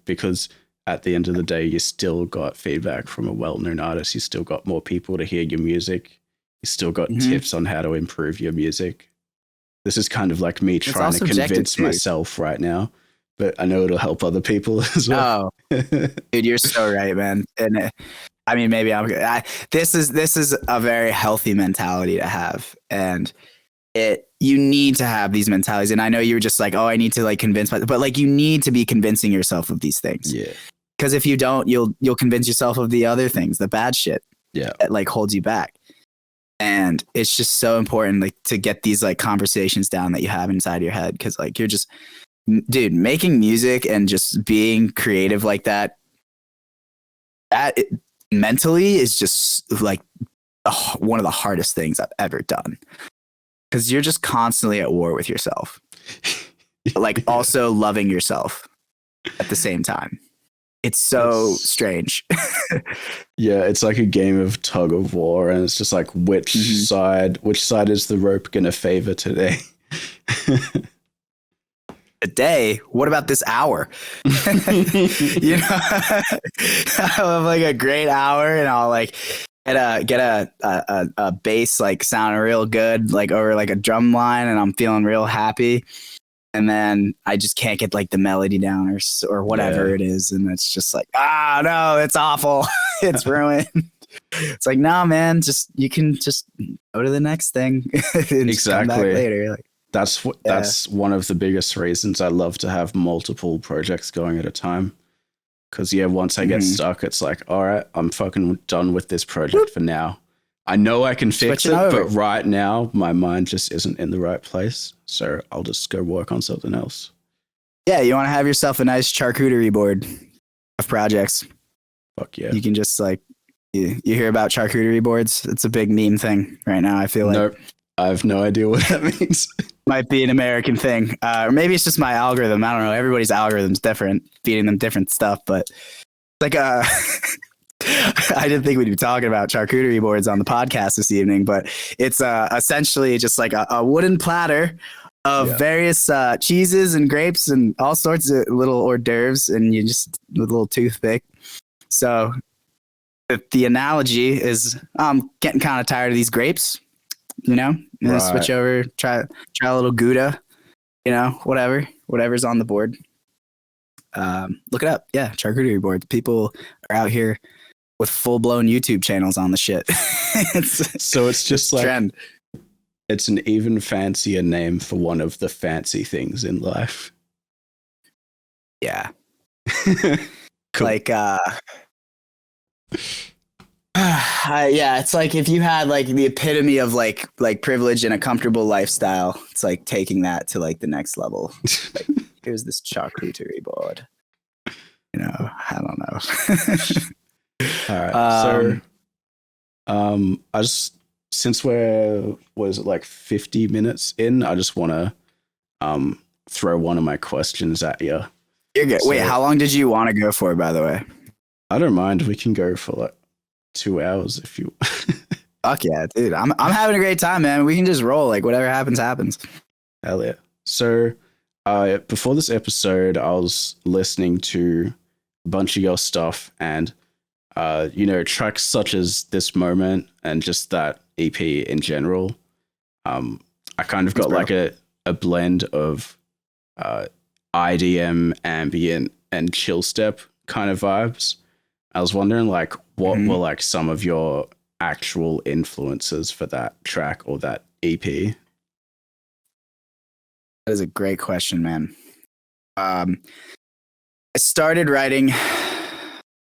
because at the end of the day, you still got feedback from a well-known artist. You still got more people to hear your music. You still got tips on how to improve your music. This is kind of like me trying to convince myself right now, but I know it'll help other people as well. Oh, dude, you're so right, man. And I mean, maybe this is a very healthy mentality to have, and you need to have these mentalities. And I know you were just like, oh, I need to like convince myself, but like you need to be convincing yourself of these things. Yeah. Because if you don't, you'll convince yourself of the other things, the bad shit. Yeah. That like holds you back. And it's just so important, like, to get these like conversations down that you have inside your head. Cause like, you're just, dude, making music and just being creative like that mentally is just like one of the hardest things I've ever done. Cause you're just constantly at war with yourself, like also loving yourself at the same time. It's so strange. Yeah, it's like a game of tug of war, and it's just like which side is the rope gonna favor today? Today? What about this hour? I have like a great hour, and I'll like get a bass like sounding real good, like over like a drum line, and I'm feeling real happy. And then I just can't get like the melody down or whatever it is. And it's just like, no, it's awful. It's ruined. It's like, no, man, you can just go to the next thing. And exactly. Come back later. Like, that's one of the biggest reasons I love to have multiple projects going at a time. Cause once I get stuck, it's like, all right, I'm fucking done with this project for now. I know I can fix it, but right now my mind just isn't in the right place. So I'll just go work on something else. Yeah, you want to have yourself a nice charcuterie board of projects. Fuck yeah. You can just like, you hear about charcuterie boards? It's a big meme thing right now, I feel like. Nope. I have no idea what that means. Might be an American thing. Or maybe it's just my algorithm. I don't know. Everybody's algorithm's different, feeding them different stuff. But like, I didn't think we'd be talking about charcuterie boards on the podcast this evening, but it's essentially just like a wooden platter of various cheeses and grapes and all sorts of little hors d'oeuvres, and you just with a little toothpick. So the analogy is, I'm getting kind of tired of these grapes, switch over, try a little Gouda, whatever's on the board. Look it up. Yeah, charcuterie boards. People are out here with full-blown YouTube channels on the shit. It's just like trend. It's an even fancier name for one of the fancy things in life. Yeah. Cool. Like yeah, it's like if you had like the epitome of like privilege and a comfortable lifestyle, it's like taking that to like the next level. Like, here's this charcuterie board. I don't know. All right. I just, since we're, was it like 50 minutes in, I just want to throw one of my questions at you. You're good. Wait, how long did you want to go for, by the way? I don't mind. We can go for like 2 hours if you. Fuck yeah, dude. I'm having a great time, man. We can just roll. Like whatever happens, happens. Hell yeah. So before this episode, I was listening to a bunch of your stuff, and tracks such as This Moment and just that EP in general. I kind of got like a blend of IDM, ambient, and chill step kind of vibes. I was wondering like what were like some of your actual influences for that track or that EP? That is a great question, man. I started writing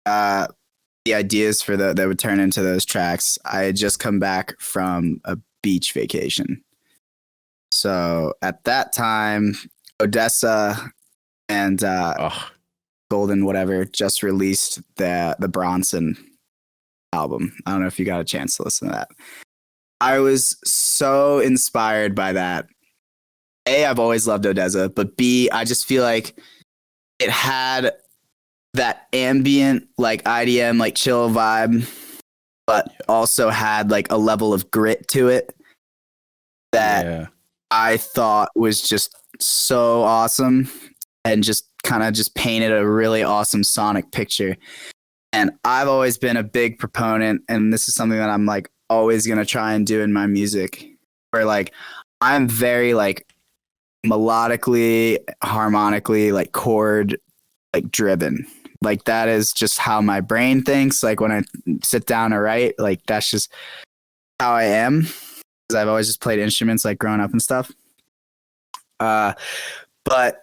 the ideas for that would turn into those tracks. I had just come back from a beach vacation. So at that time, Odessa and Golden whatever just released the Bronson album. I don't know if you got a chance to listen to that. I was so inspired by that. A, I've always loved Odessa, but B, I just feel like it had that ambient, like IDM, like chill vibe, but also had like a level of grit to it that I thought was just so awesome and just kind of just painted a really awesome sonic picture. And I've always been a big proponent, and this is something that I'm like always going to try and do in my music, where like I'm very like melodically, harmonically, like chord, like driven. Like that is just how my brain thinks. Like when I sit down to write, like that's just how I am. Because I've always just played instruments like growing up and stuff. But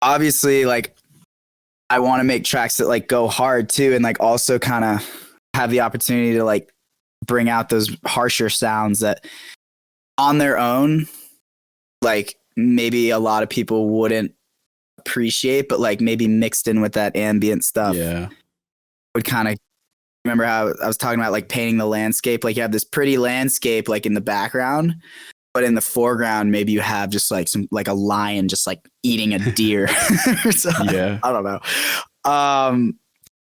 obviously, like I want to make tracks that like go hard too, and like also kind of have the opportunity to like bring out those harsher sounds that on their own, like maybe a lot of people wouldn't appreciate, but like maybe mixed in with that ambient stuff would kind of, remember how I was talking about like painting the landscape, like you have this pretty landscape like in the background, but in the foreground maybe you have just like some like a lion just like eating a deer. So, I don't know.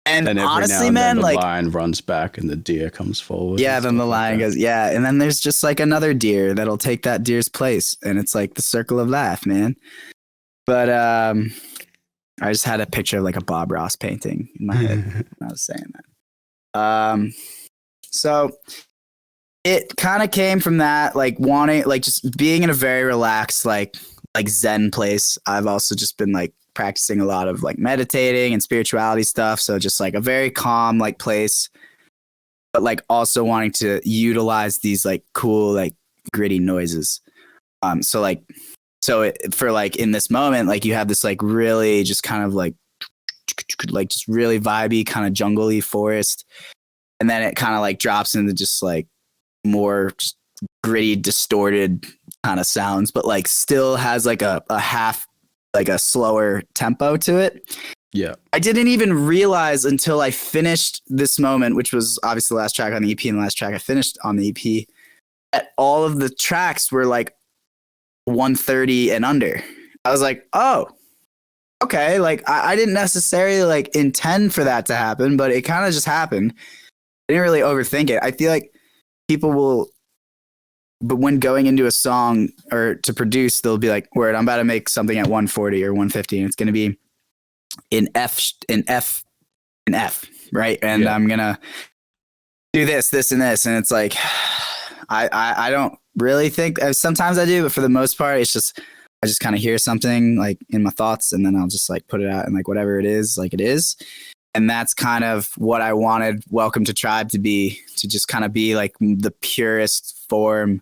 And honestly, man, the like lion runs back and the deer comes forward. Yeah, then the lion goes, and then there's just like another deer that'll take that deer's place, and it's like the circle of life, man. But I just had a picture of like a Bob Ross painting in my head when I was saying that. So it kind of came from that, like wanting, like just being in a very relaxed, like Zen place. I've also just been like practicing a lot of like meditating and spirituality stuff. So just like a very calm like place, but like also wanting to utilize these like cool, like gritty noises. So for like in this moment, like you have this like really just kind of like just really vibey kind of jungle-y forest. And then it kind of like drops into just like more just gritty, distorted kind of sounds, but like still has like a half, like a slower tempo to it. Yeah. I didn't even realize until I finished This Moment, which was obviously the last track on the EP and the last track I finished on the EP, that all of the tracks were like 130 and under. I was like, oh, okay. Like I didn't necessarily like intend for that to happen, but it kind of just happened. I didn't really overthink it. I feel like people will, but when going into a song or to produce, they'll be like, word, I'm about to make something at 140 or 150 and it's going to be in F, right? And I'm going to do this, and this. And it's like, I don't really think, sometimes I do, but for the most part, it's just I just kind of hear something like in my thoughts, and then I'll just like put it out and like whatever it is, like it is. And that's kind of what I wanted Welcome to TRYBE to be, to just kind of be like the purest form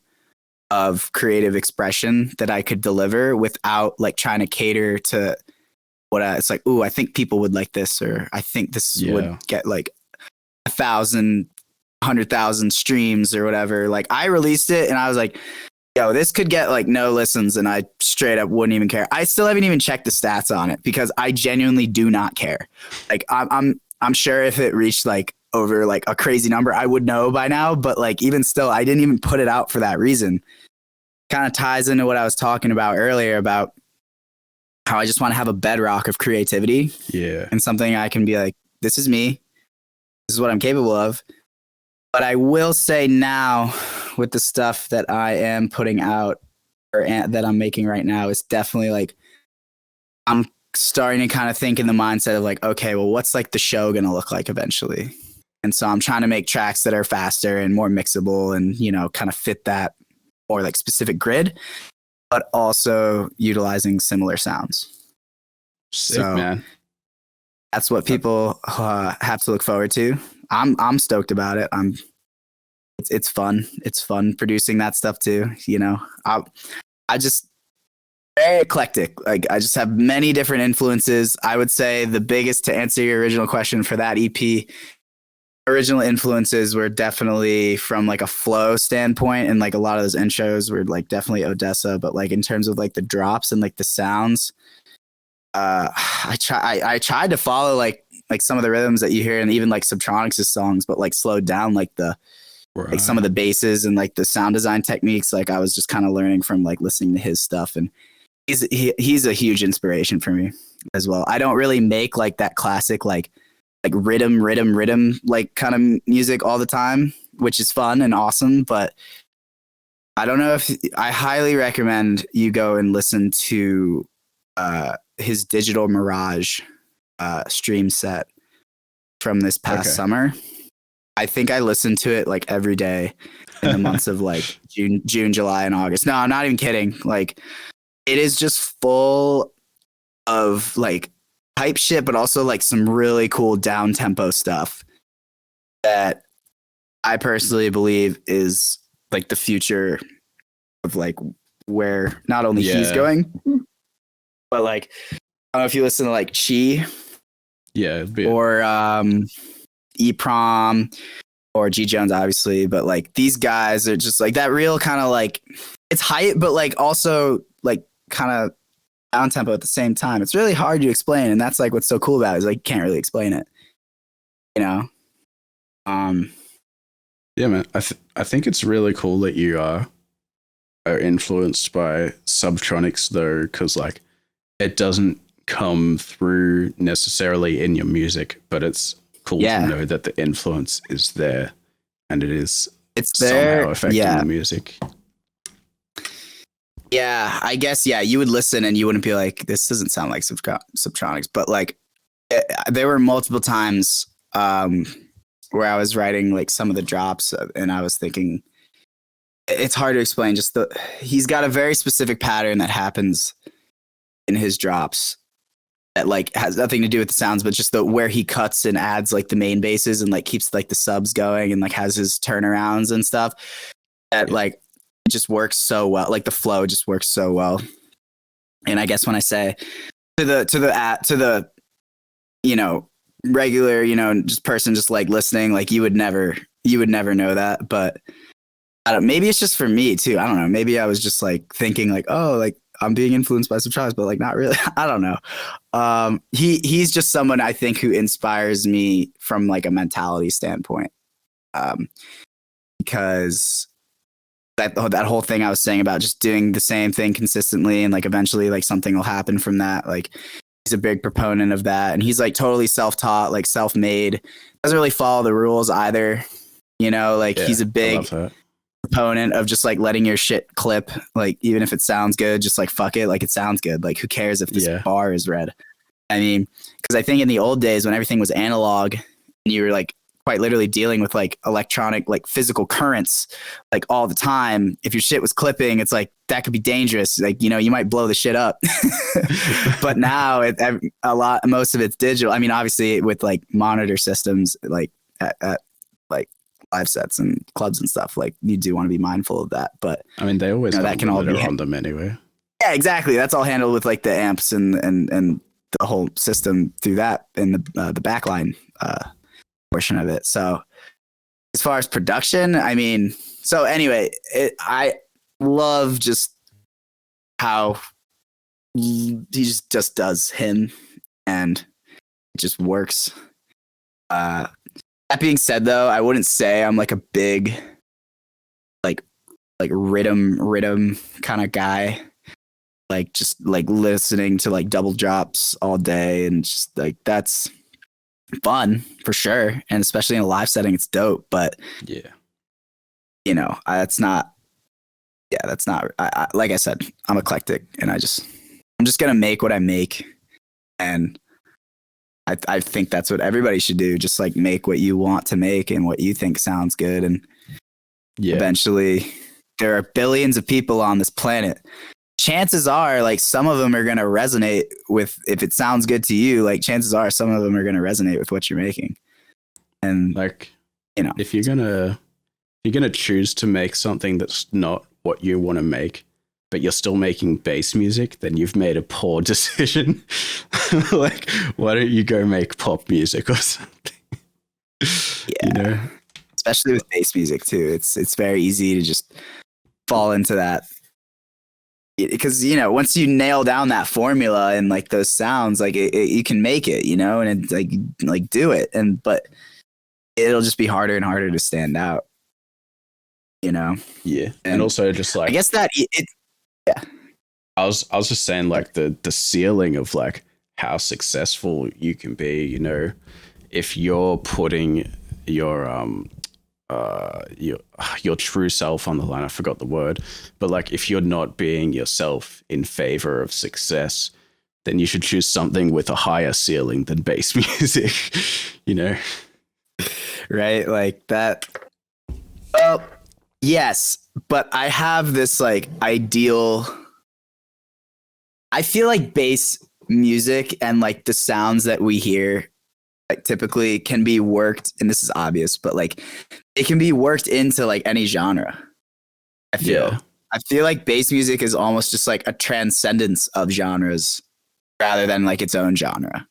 of creative expression that I could deliver without like trying to cater to what it's like, ooh, I think people would like this, or I think this would get like 1,000, 100,000 streams or whatever. Like I released it and I was like, yo, this could get like no listens, and I straight up wouldn't even care. I still haven't even checked the stats on it because I genuinely do not care. Like I'm sure if it reached like over like a crazy number, I would know by now. But like even still, I didn't even put it out for that reason. Kind of ties into what I was talking about earlier about how I just want to have a bedrock of creativity. Yeah. And something I can be like, this is me. This is what I'm capable of. But I will say now, with the stuff that I am putting out or that I'm making right now, is definitely like I'm starting to kind of think in the mindset of like, okay, well, what's like the show going to look like eventually? And so I'm trying to make tracks that are faster and more mixable and, you know, kind of fit that more like specific grid, but also utilizing similar sounds. Sick, so man. That's what people have to look forward to. I'm stoked about it. It's fun. It's fun producing that stuff too. You know, I just very eclectic. Like I just have many different influences. I would say the biggest, to answer your original question for that EP, original influences were definitely from like a flow standpoint, and like a lot of those intros were like definitely Odessa. But like in terms of like the drops and like the sounds, I tried to follow like some of the rhythms that you hear and even like Subtronics' songs, but like slowed down like the like some of the basses and like the sound design techniques. Like I was just kind of learning from like listening to his stuff, and he's a huge inspiration for me as well. I don't really make like that classic like rhythm like kind of music all the time, which is fun and awesome, but I don't know if I highly recommend you go and listen to his Digital Mirage stream set from this past summer. I think I listened to it like every day in the months of like June, July, and August. No, I'm not even kidding. Like it is just full of like hype shit, but also like some really cool down tempo stuff that I personally believe is like the future of like where not only he's going, but like I don't know if you listen to like Chi, or EPROM or G Jones, obviously, but like these guys are just like that real kind of like it's hype, but like also like kind of down tempo at the same time. It's really hard to explain, and that's like what's so cool about it, is like you can't really explain it, you know. Yeah, man. I think it's really cool that you are influenced by Subtronics though, because like it doesn't come through necessarily in your music, but it's cool to know that the influence is there, and it's there somehow affecting the music. Yeah, I guess, you would listen and you wouldn't be like, this doesn't sound like Subtronics, but like there were multiple times where I was writing like some of the drops and I was thinking, it's hard to explain, just he's got a very specific pattern that happens in his drops that like has nothing to do with the sounds, but just where he cuts and adds like the main basses and like keeps like the subs going and like has his turnarounds and stuff that like it just works so well. Like the flow just works so well. And I guess when I say to the you know, regular, you know, just person just like listening, like you would never know that, but maybe it's just for me too. I don't know. Maybe I was just like thinking like, oh, like I'm being influenced by Subtronics, but like not really. I don't know. He's just someone I think who inspires me from like a mentality standpoint. Because that whole thing I was saying about just doing the same thing consistently and like eventually like something will happen from that. Like he's a big proponent of that, and he's like totally self-taught, like self-made. Doesn't really follow the rules either. You know, like he's a big proponent of just like letting your shit clip, like even if it sounds good, just like fuck it, like it sounds good, like who cares if this bar is red. I mean, because I think in the old days when everything was analog and you were like quite literally dealing with like electronic like physical currents like all the time, if your shit was clipping, it's like that could be dangerous. Like, you know, you might blow the shit up. But now most of it's digital. I mean, obviously with like monitor systems, like at like live sets and clubs and stuff, like you do want to be mindful of that. But I mean, they always that can all be on them anyway. Yeah, exactly. That's all handled with like the amps and the whole system through that and the backline portion of it. So as far as production, I mean, so anyway, I love just how he just does him, and it just works. That being said, though, I wouldn't say I'm like a big like rhythm kind of guy. Like just like listening to like double drops all day, and just like that's fun for sure, and especially in a live setting, it's dope. But yeah, you know, that's not. I like I said, I'm eclectic, and I'm just gonna make what I make, and I think that's what everybody should do. Just like make what you want to make and what you think sounds good, and eventually, there are billions of people on this planet. Chances are, like, some of them are going to resonate with, if it sounds good to you, like, chances are some of them are going to resonate with what you're making. And, like, you know, if you're going to choose to make something that's not what you want to make, but you're still making bass music, then you've made a poor decision. Like, why don't you go make pop music or something? Yeah. You know? Especially with bass music, too. It's very easy to just fall into that. Because, you know, once you nail down that formula and like those sounds, like you can make it, you know, and it's like do it. But it'll just be harder and harder to stand out, you know? Yeah. And also just like, I guess that yeah. I was just saying like the ceiling of like how successful you can be, you know, if you're putting your true self on the line. I forgot the word, but like if you're not being yourself in favor of success, then you should choose something with a higher ceiling than bass music, you know? Right? Like that. Well, yes, but I have this like ideal. I feel like bass music and like the sounds that we hear like typically can be worked, and this is obvious, but like it can be worked into like any genre. I feel like bass music is almost just like a transcendence of genres rather than like its own genre.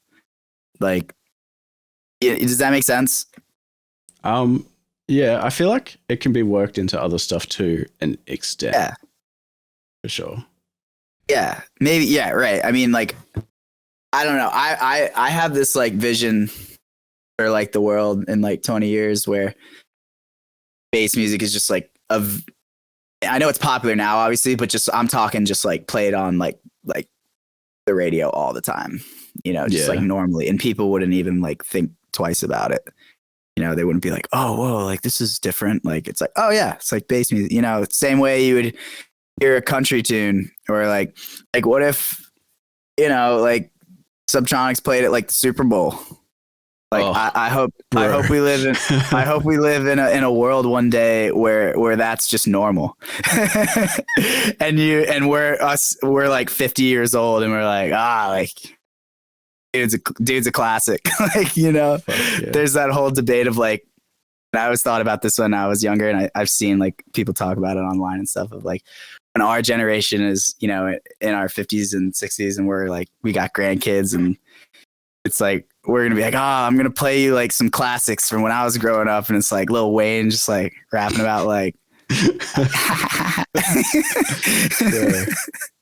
Like, does that make sense? Yeah, I feel like it can be worked into other stuff to an extent. Yeah, for sure. Yeah, maybe. Yeah, right. I mean, like, I don't know. I have this like vision for like the world in like 20 years where bass music is just like I know it's popular now, obviously, but just I'm talking just like played on like the radio all the time, you know, just like normally, and people wouldn't even like think twice about it. You know, they wouldn't be like, oh, whoa, like this is different. Like it's like, oh yeah, it's like bass music. You know, same way you would hear a country tune, or like what if, you know, like Subtronics played it like the Super Bowl. Like I hope we live in a world one day where that's just normal. and we're like 50 years old and we're like, like dude's a classic. Like, you know, there's that whole debate of like, and I always thought about this when I was younger, and I've seen like people talk about it online and stuff of like, when our generation is, you know, in our 50s and 60s, and we're like, we got grandkids, and it's like, we're going to be like, I'm going to play you like some classics from when I was growing up. And it's like Lil Wayne just like rapping about like,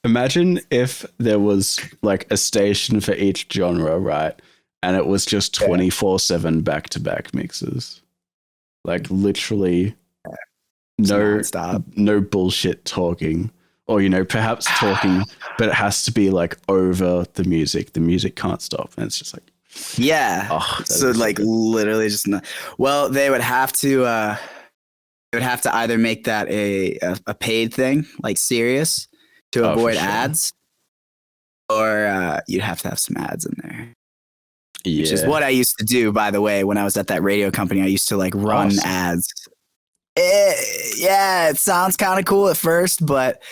Imagine if there was like a station for each genre, right? And it was just 24/7 back-to-back mixes. Like literally no bullshit talking, or, you know, perhaps talking, but it has to be like over the music. The music can't stop. And it's just like, so like literally just not. Well, they would have to either make that a paid thing, like Sirius, to avoid ads, or you'd have to have some ads in there. Yeah. Which is what I used to do, by the way, when I was at that radio company. I used to like run ads. It sounds kind of cool at first, but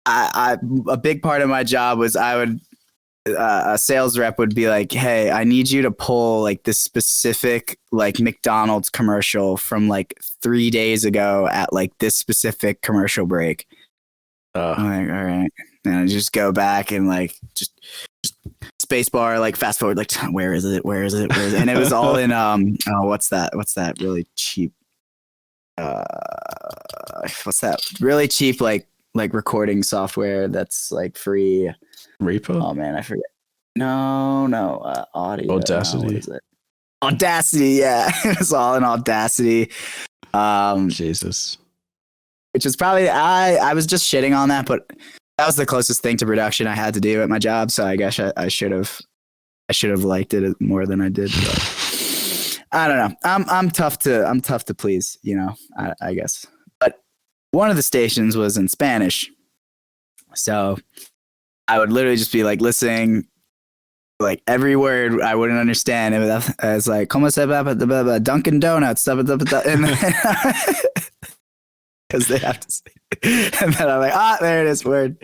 a big part of my job was I would a sales rep would be like, hey, I need you to pull like this specific like McDonald's commercial from like 3 days ago at like this specific commercial break. I'm like, all right. And I just go back and like just space bar, like fast forward, like where is it? And it was all in what's that really cheap what's that really cheap like recording software that's like free? Reaper? Oh man, I forget. No, audio. Audacity. What is it? Audacity, yeah. It was all in Audacity. Jesus. Which is probably I was just shitting on that, but that was the closest thing to production I had to do at my job. So I guess I should have liked it more than I did. But I don't know. I'm tough to please, you know. I guess. But one of the stations was in Spanish, so I would literally just be like listening, like every word I wouldn't understand. It was like, "Como se llama Dunkin' Donuts?" And because they have to say it. And then I'm like, there it is, word.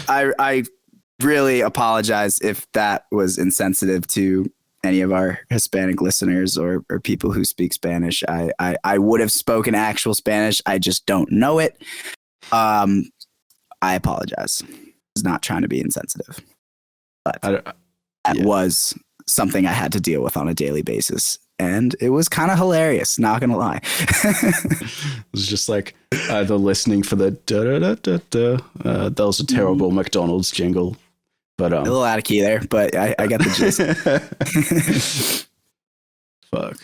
I really apologize if that was insensitive to any of our Hispanic listeners or people who speak Spanish. I would have spoken actual Spanish. I just don't know it. I apologize. I was not trying to be insensitive. But that was something I had to deal with on a daily basis. And it was kind of hilarious, not gonna lie. It was just like either listening for the da-da-da-da-da. That was a terrible McDonald's jingle. But a little out of key there, but I got the gist. Fuck.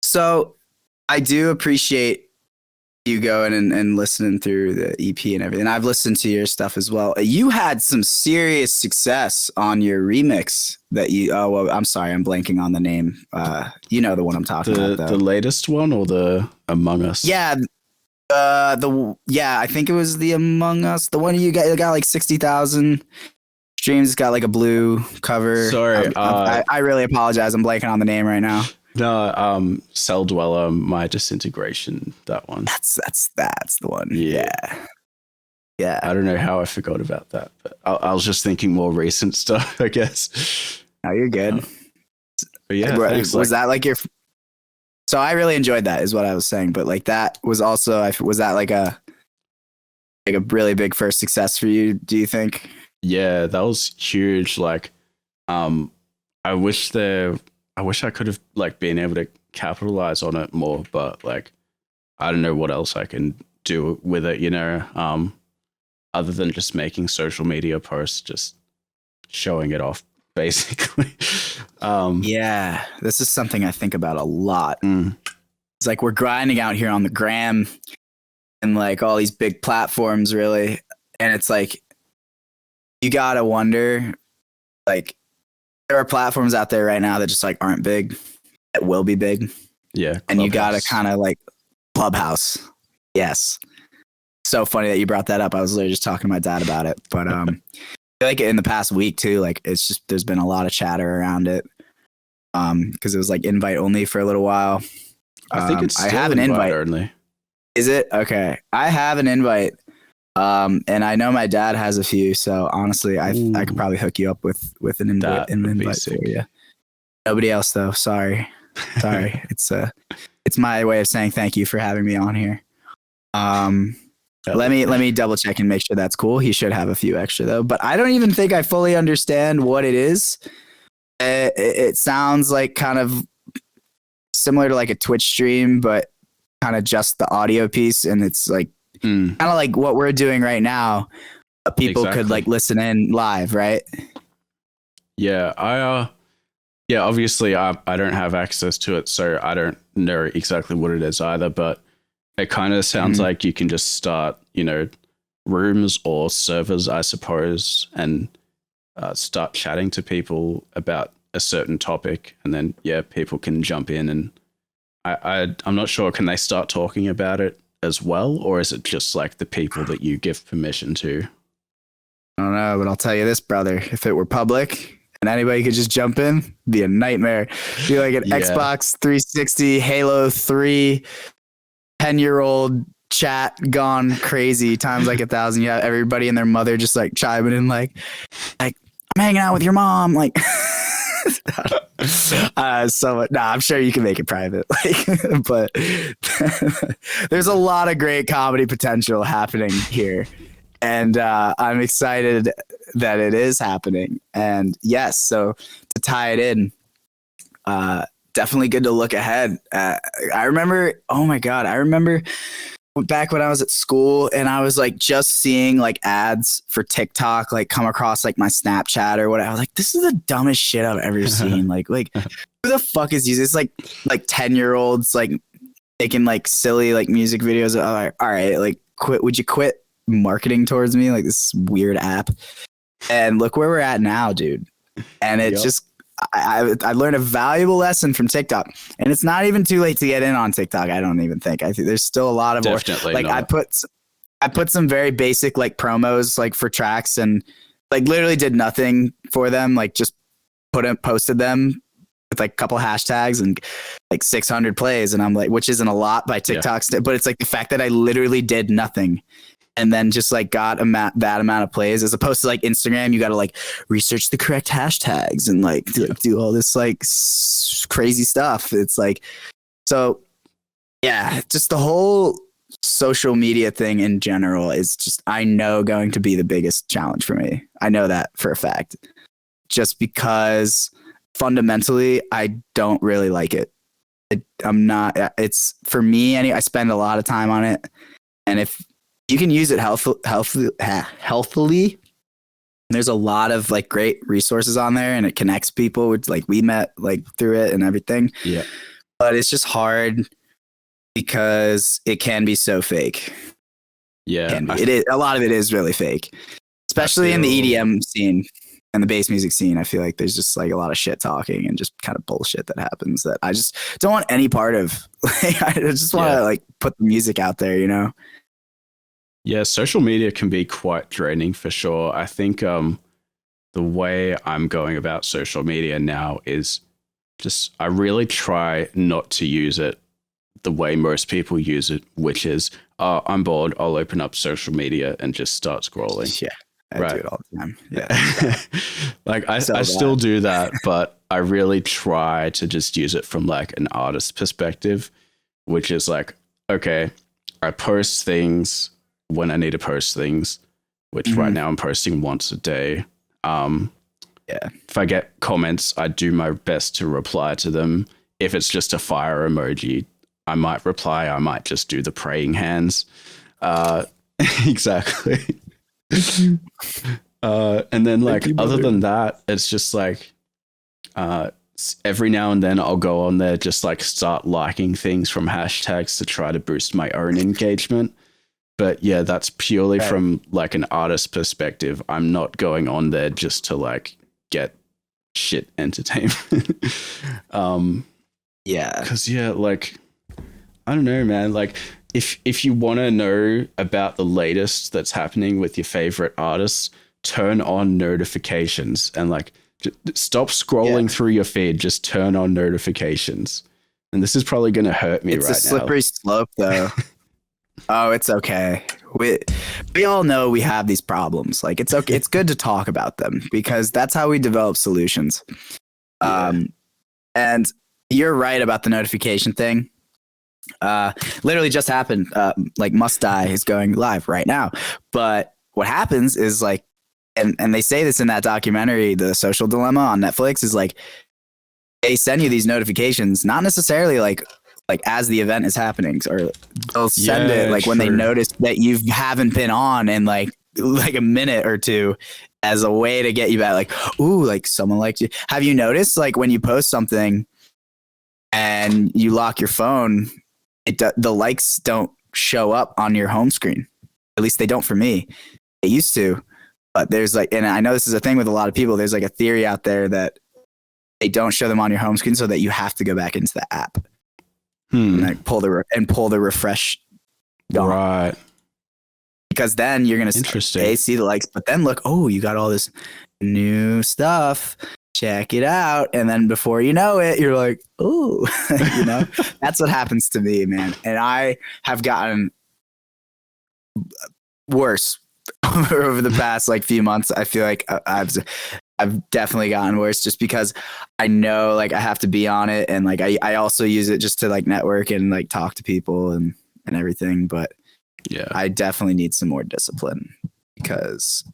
So I do appreciate you going and listening through the EP and everything. I've listened to your stuff as well. You had some serious success on your remix that you. Oh well, I'm sorry, I'm blanking on the name. You know the one I'm talking about. Though. The latest one or the Among Us? Yeah. I think it was the Among Us. The one you got like 60,000 streams. It's got like a blue cover. Sorry, I really apologize. I'm blanking on the name right now. No, Cell Dweller, My Disintegration, that one. That's the one. Yeah. I don't know how I forgot about that, but I was just thinking more recent stuff, I guess. No, you're good. But yeah, was that like your? So I really enjoyed that, is what I was saying. But like that was also, was that like a really big first success for you? Do you think? Yeah, that was huge. Like, I wish I could have like been able to capitalize on it more, but like, I don't know what else I can do with it, you know, other than just making social media posts, just showing it off, basically. Yeah, this is something I think about a lot. It's like we're grinding out here on the gram and like all these big platforms, really, and it's like you gotta wonder, like, there are platforms out there right now that just like aren't big, that will be big. Yeah. Clubhouse. And you gotta kind of like Clubhouse. Yes. So funny that you brought that up. I was literally just talking to my dad about it. But I feel like in the past week too, like it's just there's been a lot of chatter around it. Because it was like invite only for a little while. I think it's still I have an invite only. Is it? Okay. I have an invite. And I know my dad has a few, so honestly, I could probably hook you up with an invite for you. Nobody else though. Sorry. It's my way of saying thank you for having me on here. Let me double check and make sure that's cool. He should have a few extra though, but I don't even think I fully understand what it is. It sounds like kind of similar to like a Twitch stream, but kind of just the audio piece, and it's like. Kind of like what we're doing right now. People could like listen in live, right? Yeah, obviously I don't have access to it, so I don't know exactly what it is either, but it kind of sounds like you can just start, you know, rooms or servers, I suppose, and start chatting to people about a certain topic, and then people can jump in, and I'm not sure, can they start talking about it as well, or is it just like the people that you give permission to? I don't know, but I'll tell you this, brother. If it were public and anybody could just jump in, it'd be a nightmare. It'd be like an Xbox 360, Halo 3, 10-year-old chat gone crazy times like 1,000. You have everybody and their mother just like chiming in like I'm hanging out with your mom. Like, I'm sure you can make it private. Like, but there's a lot of great comedy potential happening here. And I'm excited that it is happening. And yes, so to tie it in, definitely good to look ahead. I remember, oh my God, I remember back when I was at school and I was like just seeing like ads for TikTok, like come across like my Snapchat or whatever. I was like, this is the dumbest shit I've ever seen. like who the fuck is using this? Like 10-year-olds like making like silly like music videos. Like, all right, like would you quit marketing towards me like this weird app? And look where we're at now, dude. And it just I learned a valuable lesson from TikTok, and it's not even too late to get in on TikTok. I don't even think. I think there's still a lot of definitely like not. I put some very basic like promos like for tracks and like literally did nothing for them. Like just posted them with like a couple hashtags and like 600 plays, and I'm like, which isn't a lot by TikTok, but it's like the fact that I literally did nothing. And then just like got that amount of plays, as opposed to like Instagram, you got to like research the correct hashtags and like do all this like crazy stuff. It's like, so yeah, just the whole social media thing in general is just, I know, going to be the biggest challenge for me. I know that for a fact, just because fundamentally I don't really like it. I'm not, it's for me, I spend a lot of time on it. And if you can use it healthily, there's a lot of like great resources on there, and it connects people, which like we met like through it and everything. Yeah. But it's just hard because it can be so fake. Yeah. It is, a lot of it is really fake, especially in the EDM scene and the bass music scene. I feel like there's just like a lot of shit talking and just kind of bullshit that happens that I just don't want any part of. Like, I just want to like put the music out there, you know? Yeah, social media can be quite draining for sure. I think the way I'm going about social media now is just, I really try not to use it the way most people use it, which is, I'm bored, I'll open up social media and just start scrolling. Yeah, I do it all the time. Yeah. Like I still do that, but I really try to just use it from like an artist perspective, which is like, okay, I post things when I need to post things, which right now I'm posting once a day. If I get comments, I do my best to reply to them. If it's just a fire emoji, I might reply. I might just do the praying hands. Exactly. And then like, other than that, it's just like, every now and then I'll go on there, just like start liking things from hashtags to try to boost my own engagement. But yeah, that's purely from like an artist perspective. I'm not going on there just to like get shit entertainment. Yeah. Cause yeah, like, I don't know, man. Like if you want to know about the latest that's happening with your favorite artists, turn on notifications and like stop scrolling through your feed. Just turn on notifications. And this is probably going to hurt me right now. It's a slippery slope though. Oh, it's okay. We all know we have these problems. Like, it's okay. It's good to talk about them because that's how we develop solutions. And you're right about the notification thing. Literally just happened. Like Must Die is going live right now. But what happens is like, and they say this in that documentary, The Social Dilemma on Netflix, is like, they send you these notifications, not necessarily like as the event is happening, or they'll send it like when they notice that you haven't been on in like a minute or two, as a way to get you back. Like, ooh, like someone liked you. Have you noticed like when you post something and you lock your phone, the likes don't show up on your home screen? At least they don't for me. It used to, but there's like, and I know this is a thing with a lot of people. There's like a theory out there that they don't show them on your home screen so that you have to go back into the app. And like pull the refresh going. Right. Because then you're gonna see the likes, but then look, oh, you got all this new stuff. Check it out, and then before you know it, you're like, oh, you know. That's what happens to me, man. And I have gotten worse over the past like few months. I feel like I've definitely gotten worse just because I know like I have to be on it, and like I also use it just to like network and like talk to people and everything. But yeah, I definitely need some more discipline because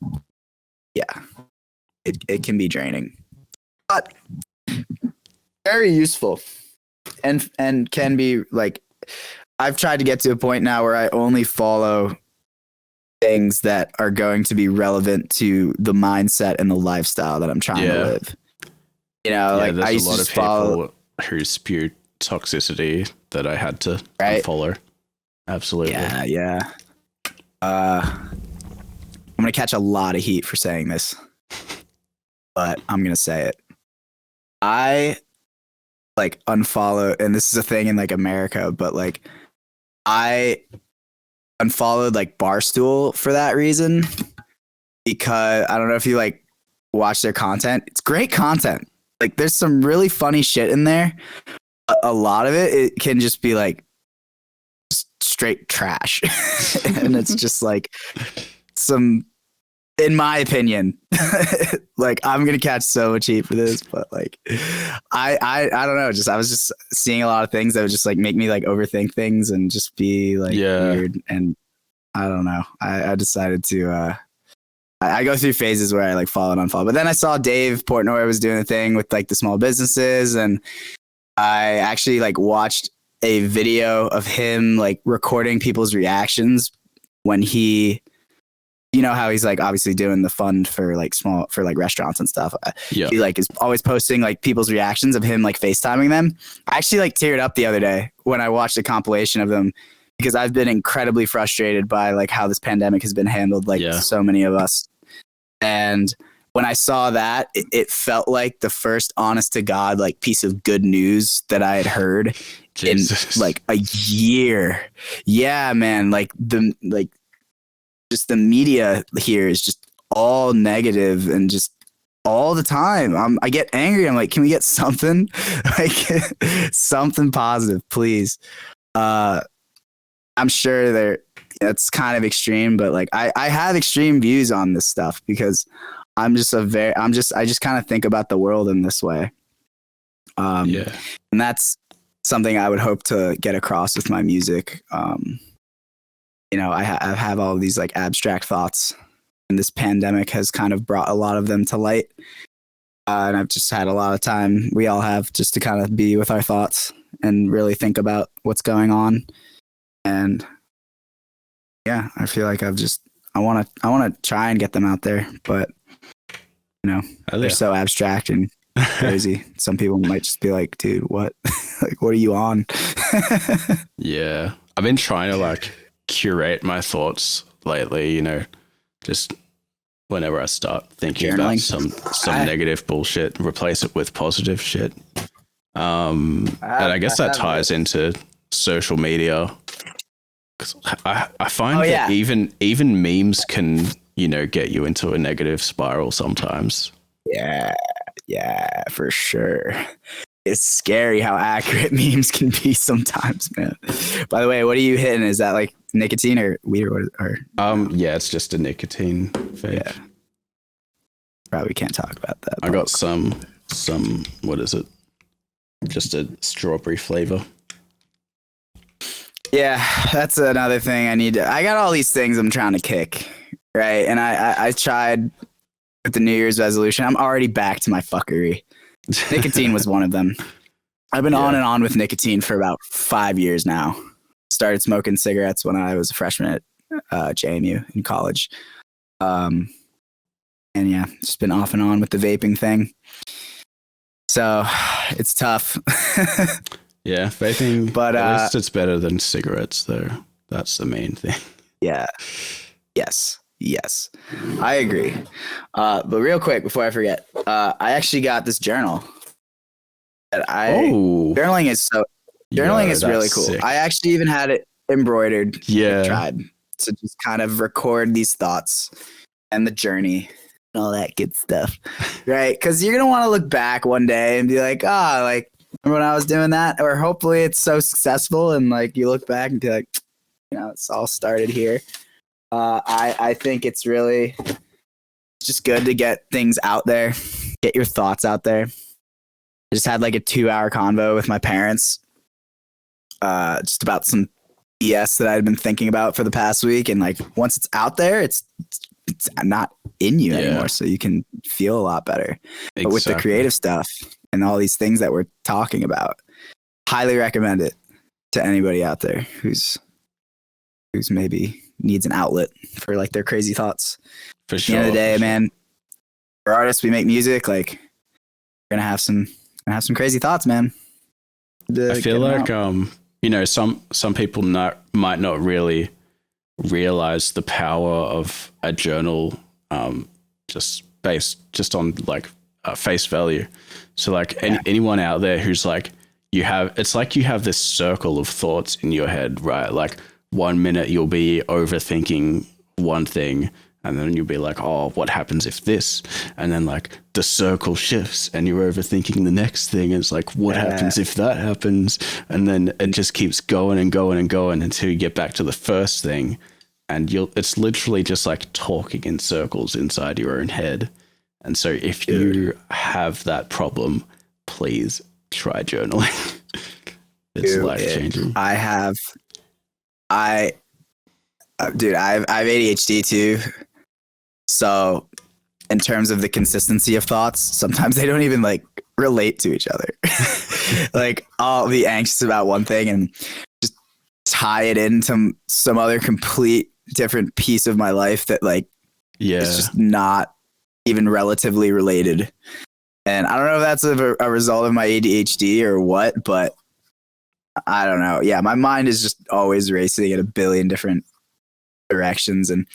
it can be draining, but very useful and can be like, I've tried to get to a point now where I only follow things that are going to be relevant to the mindset and the lifestyle that I'm trying to live. You know, like there's I used a lot to of just people who spew toxicity that I had to unfollow. Absolutely. Yeah. I'm gonna catch a lot of heat for saying this, but I'm gonna say it. I like unfollow, and this is a thing in like America, but like I unfollowed like Barstool for that reason, because I don't know if you like watch their content. It's great content. Like there's some really funny shit in there. A lot of it can just be like straight trash. And it's just like some, in my opinion, like I'm gonna catch so much heat for this, but like I don't know, just I was just seeing a lot of things that would just like make me like overthink things and just be like weird, and I don't know. I decided to I go through phases where I like follow and unfollow. But then I saw Dave Portnoy was doing a thing with like the small businesses, and I actually like watched a video of him like recording people's reactions when he, you know how he's like obviously doing the fund for like small, for like restaurants and stuff. He like is always posting like people's reactions of him like FaceTiming them. I actually like teared up the other day when I watched a compilation of them, because I've been incredibly frustrated by like how this pandemic has been handled, like so many of us. And when I saw that, it felt like the first honest to God like piece of good news that I had heard in like a year. Yeah, man. Like just the media here is just all negative and just all the time. I get angry. I'm like, can we get something like something positive, please? I'm sure it's kind of extreme, but like I have extreme views on this stuff because I just kind of think about the world in this way. And that's something I would hope to get across with my music. You know, I have all these like abstract thoughts, and this pandemic has kind of brought a lot of them to light. And I've just had a lot of time, we all have, just to kind of be with our thoughts and really think about what's going on. And yeah, I feel like I want to try and get them out there, but you know, they're so abstract and crazy. Some people might just be like, dude, what? Like, what are you on? Yeah. I've been trying to like curate my thoughts lately, you know, just whenever I start thinking about some negative bullshit, replace it with positive shit. And I guess that ties into social media. I find that even memes can, you know, get you into a negative spiral sometimes. Yeah, for sure. It's scary how accurate memes can be sometimes, man. By the way, what are you hitting? Is that like nicotine or weed or yeah, it's just a nicotine vape. Yeah. Probably can't talk about that. I got some what is it? Just a strawberry flavor. Yeah, that's another thing I got all these things I'm trying to kick, right? And I tried with the New Year's resolution. I'm already back to my fuckery. Nicotine was one of them. I've been on and on with nicotine for about 5 years now. Started smoking cigarettes when I was a freshman at JMU in college. And yeah, just been off and on with the vaping thing. So it's tough. Yeah, vaping, but at least it's better than cigarettes, though. That's the main thing. Yeah. Yes. I agree. But real quick, before I forget, I actually got this journal. Journaling is really cool. Sick. I actually even had it embroidered. With TRYBE, to just kind of record these thoughts and the journey and all that good stuff, right? Because you're gonna want to look back one day and be like, like. Remember when I was doing that? Or hopefully it's so successful and like you look back and be like, you know, it's all started here. I think it's really just good to get things out there, get your thoughts out there. I just had like a 2-hour convo with my parents, just about some BS that I'd been thinking about for the past week. And like once it's out there, it's not in you anymore, so you can feel a lot better. Exactly. But with the creative stuff and all these things that we're talking about, highly recommend it to anybody out there who's maybe needs an outlet for like their crazy thoughts. For sure. At the end of the day, man, we're artists, we make music, like we're gonna have some crazy thoughts, man. I feel like you know, some people might not really realize the power of a journal, just based on like face value. So like anyone out there who's like, it's like you have this circle of thoughts in your head, right? Like 1 minute you'll be overthinking one thing, and then you'll be like, oh, what happens if this? And then like the circle shifts and you're overthinking the next thing. And it's like, what happens if that happens? And then it just keeps going and going and going until you get back to the first thing. And it's literally just like talking in circles inside your own head. And so if you have that problem, please try journaling. It's life-changing. I have ADHD too. So in terms of the consistency of thoughts, sometimes they don't even like relate to each other. Like I'll be anxious about one thing and just tie it into some other complete different piece of my life that like is just not even relatively related. And I don't know if that's a result of my ADHD or what, but I don't know. Yeah, my mind is just always racing in a billion different directions, and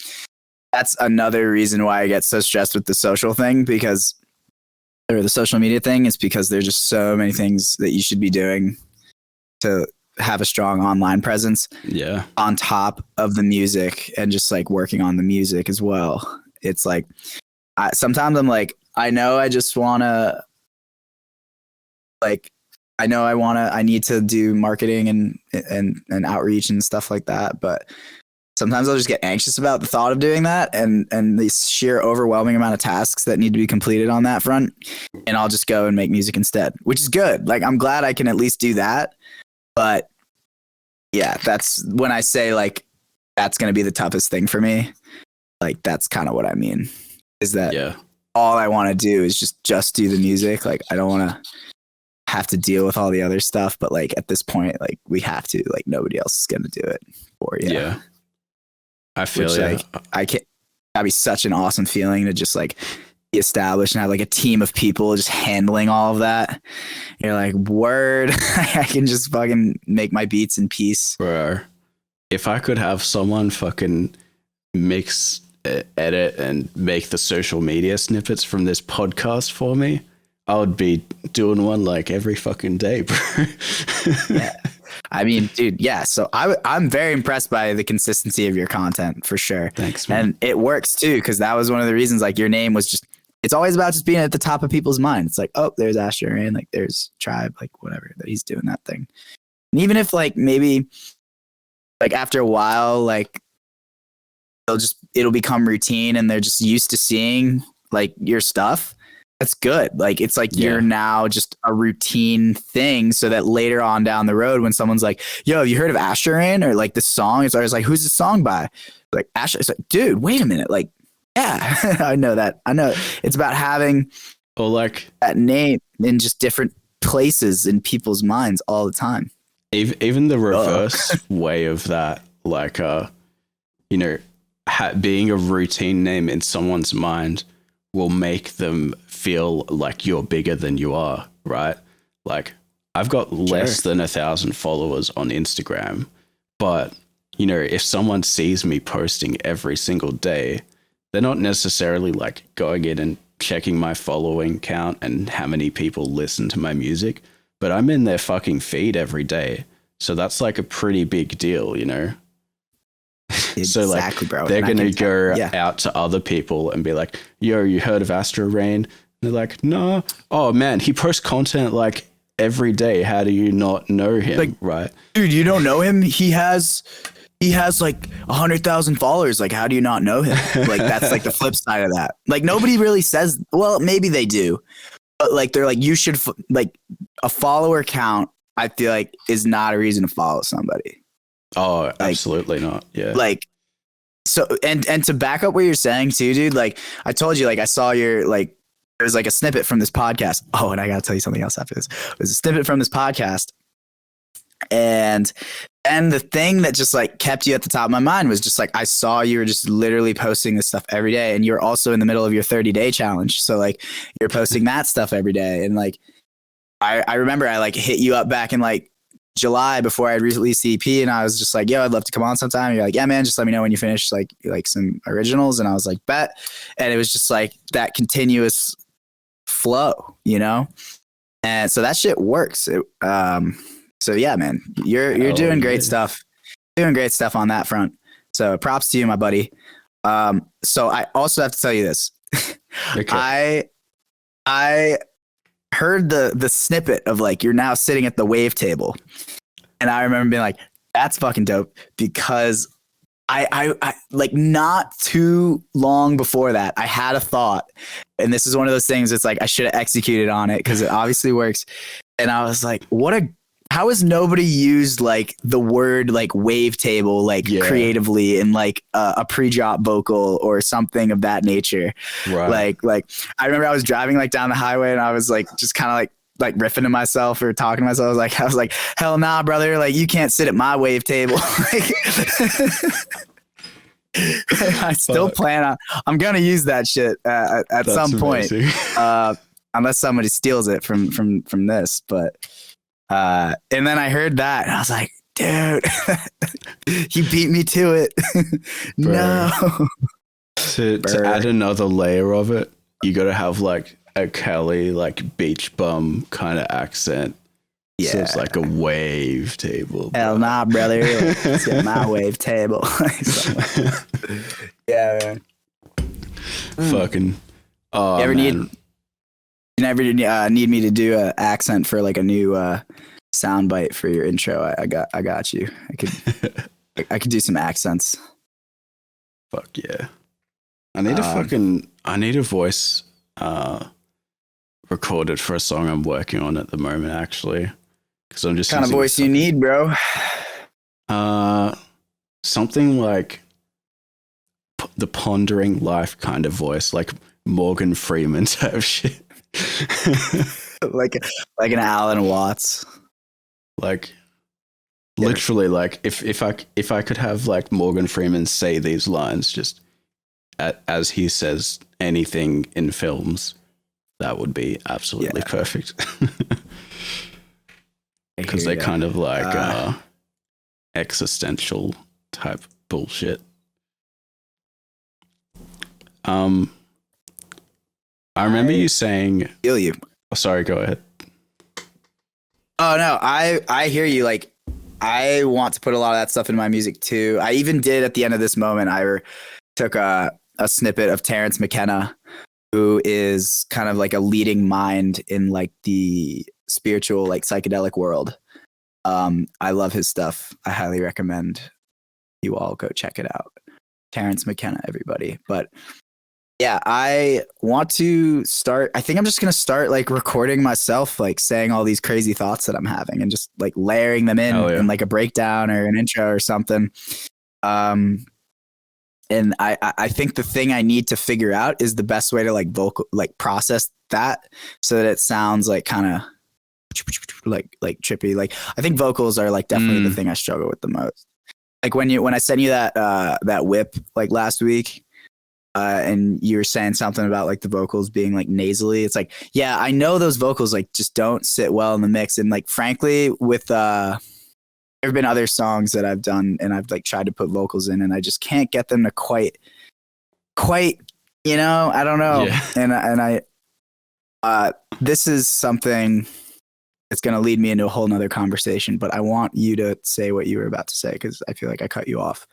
that's another reason why I get so stressed with the social thing, or the social media thing, is because there's just so many things that you should be doing to have a strong online presence. Yeah. On top of the music and just like working on the music as well. It's like sometimes I'm like, I know I just want to like, I need to do marketing and outreach and stuff like that. But sometimes I'll just get anxious about the thought of doing that and the sheer overwhelming amount of tasks that need to be completed on that front. And I'll just go and make music instead, which is good. Like, I'm glad I can at least do that. But yeah, that's when I say like, that's going to be the toughest thing for me. Like, that's kind of what I mean, is that all I want to do is just do the music. Like, I don't want to have to deal with all the other stuff, but like at this point, like we have to, like nobody else is going to do it for you. Yeah. I feel like that'd be such an awesome feeling to just like be established and have like a team of people just handling all of that. You're like, word, I can just fucking make my beats in peace. Bro, if I could have someone fucking mix, edit and make the social media snippets from this podcast for me, I would be doing one like every fucking day, bro. Yeah. I mean, dude, yeah. So I'm very impressed by the consistency of your content for sure. Thanks, man. And it works too, because that was one of the reasons, like your name was just, it's always about just being at the top of people's minds. It's like, oh, there's Astroreign, like there's TRYBE, like whatever, that he's doing that thing. And even if like maybe like after a while, like it'll become routine and they're just used to seeing like your stuff. That's good. Like, it's like you're now just a routine thing, so that later on down the road, when someone's like, yo, have you heard of Astroreign? Or like this song, it's always like, who's the song by? Like, Asher. It's like, dude, wait a minute. Like, yeah, I know that. I know. It's about having like that name in just different places in people's minds all the time. Even the reverse way of that, like, you know, being a routine name in someone's mind will make them feel like you're bigger than you are, right? Like, I've got less than 1,000 followers on Instagram, but you know, if someone sees me posting every single day, they're not necessarily like going in and checking my following count and how many people listen to my music, but I'm in their fucking feed every day. So that's like a pretty big deal, you know? Exactly, so like, bro. they're going to go out to other people and be like, yo, you heard of Astroreign? They're like, no. Oh man, he posts content like every day. How do you not know him? Like, right? Dude, you don't know him? He has he has like 100,000 followers. Like, how do you not know him? Like, that's like the flip side of that. Like, nobody really says, well, maybe they do, but like, they're like, you should like a follower count. I feel like is not a reason to follow somebody. Oh, like, absolutely not. Yeah. Like, so, and to back up what you're saying too, dude, like I told you, like I saw your, like, there was like a snippet from this podcast. Oh, and I got to tell you something else after this. It was a snippet from this podcast. And the thing that just like kept you at the top of my mind was just like, I saw you were just literally posting this stuff every day. And you're also in the middle of your 30-day challenge. So like you're posting that stuff every day. And like, I remember I like hit you up back in like July before I released the EP, and I was just like, yo, I'd love to come on sometime. And you're like, yeah, man, just let me know when you finish like some originals. And I was like, bet. And it was just like that continuous flow, you know? And so that shit works. So yeah, man, you're doing great stuff. Doing great stuff on that front. So props to you, my buddy. So I also have to tell you this. Okay. I heard the snippet of like, you're now sitting at the Wavetable. And I remember being like, that's fucking dope, because I like not too long before that, I had a thought, and this is one of those things. It's like, I should have executed on it because it obviously works. And I was like, how has nobody used like the word like wavetable like creatively in like a pre-drop vocal or something of that nature? Right. Like I remember I was driving like down the highway and I was like just kind of like riffing to myself or talking to myself. I was like, hell nah, brother. Like, you can't sit at my wavetable. I still plan on. I'm gonna use that shit at some point, unless somebody steals it from this. But and then I heard that and I was like, dude, you beat me to it. No. To add another layer of it, you got to have like a Kelly like beach bum kind of accent. Yeah. So it's like a wave table. Hell nah, brother. It's my wave table. Yeah, man. Fucking. Oh, you never need me to do an accent for like a new soundbite for your intro. I got you. I could do some accents. Fuck yeah. I need a voice recorded for a song I'm working on at the moment, actually. Because I'm just kind of voice you need, bro. Something like the pondering life kind of voice, like Morgan Freeman type shit. like an Alan Watts. Like literally, like if I could have like Morgan Freeman say these lines just as he says anything in films, that would be absolutely perfect. Because they're kind of like existential type bullshit. I remember you saying. Feel you. Oh, sorry, go ahead. Oh no, I hear you. Like, I want to put a lot of that stuff in my music too. I even did at the end of this moment. I took a snippet of Terrence McKenna, who is kind of like a leading mind in like the spiritual, like psychedelic world. I love his stuff. I highly recommend you all go check it out. Terrence McKenna, everybody. But yeah, I want to start. I think I'm just going to start like recording myself, like saying all these crazy thoughts that I'm having and just like layering them in like a breakdown or an intro or something. And I think the thing I need to figure out is the best way to like process that so that it sounds like kind of like trippy. Like, I think vocals are like definitely the thing I struggle with the most. Like when I sent you that whip like last week, and you were saying something about like the vocals being like nasally. It's like, yeah, I know those vocals like just don't sit well in the mix. And like, frankly, with there have been other songs that I've done and I've like tried to put vocals in and I just can't get them to quite, you know, I don't know. Yeah. And I this is something that's going to lead me into a whole nother conversation, but I want you to say what you were about to say, because I feel like I cut you off.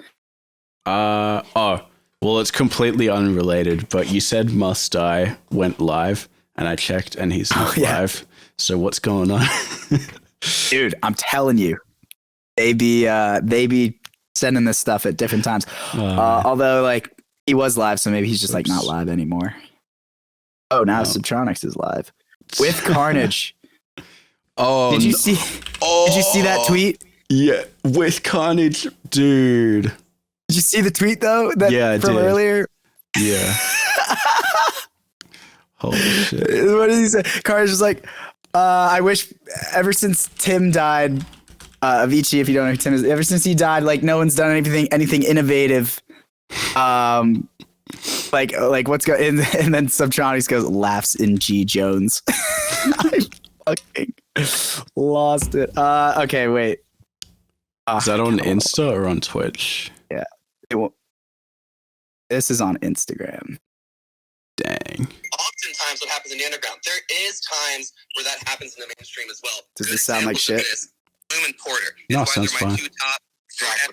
Well, it's completely unrelated, but you said Must Die went live, and I checked, and he's not live. So what's going on? Dude, I'm telling you, they be sending this stuff at different times. Although like he was live, so maybe he's just like not live anymore. Oh, now Subtronics is live with Carnage. Did you see? Did you see that tweet? Yeah, with Carnage, dude. Did you see the tweet though? From earlier. Yeah. Holy shit. What did he say? Carnage was like, I wish ever since Tim died, Avicii, if you don't know who Tim is, ever since he died, like no one's done anything innovative. Like what's going? And then Subtronics goes laughs in G Jones. I fucking lost it. Okay, wait. Is that on Insta or on Twitch? Yeah, it won't. This is on Instagram. Dang. Oftentimes, what happens in the underground, there is times where that happens in the mainstream as well. Does this sound like shit? Bloom and Porter. No, sounds fine. Two top gods.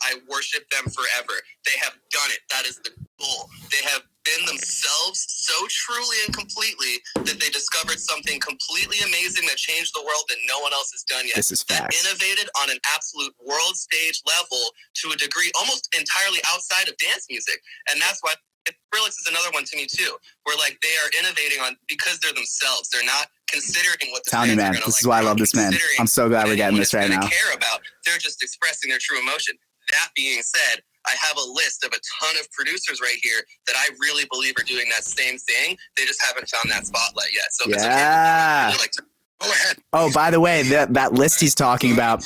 I worship them forever. They have done it. That is the goal. They have been themselves so truly and completely that they discovered something completely amazing that changed the world that no one else has done yet. This is facts. That innovated on an absolute world stage level to a degree almost entirely outside of dance music. And that's why Skrillex is another one to me too, where like they are innovating on because they're themselves. They're not considering what the fans are gonna this is why I love this man. I'm so glad we're getting this right now. Care about. They're just expressing their true emotion. That being said, I have a list of a ton of producers right here that I really believe are doing that same thing. They just haven't found that spotlight yet. So yeah. Go ahead. Oh, by the way, that list he's talking about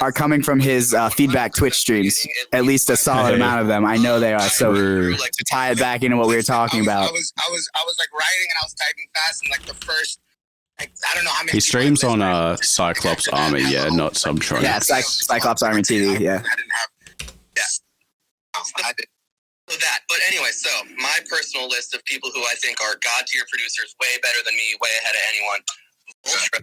are coming from his feedback Twitch streams. At least a solid amount of them. I know they are. So to tie it back into what we were talking about. I was like writing and I was typing fast and like the first. I don't know how many. He streams on Cyclops Army, yeah, not Subtronics. Yeah, Cyclops Army TV, yeah. I did. So that, but anyway, so my personal list of people who I think are god tier producers, way better than me, way ahead of anyone. Ultra,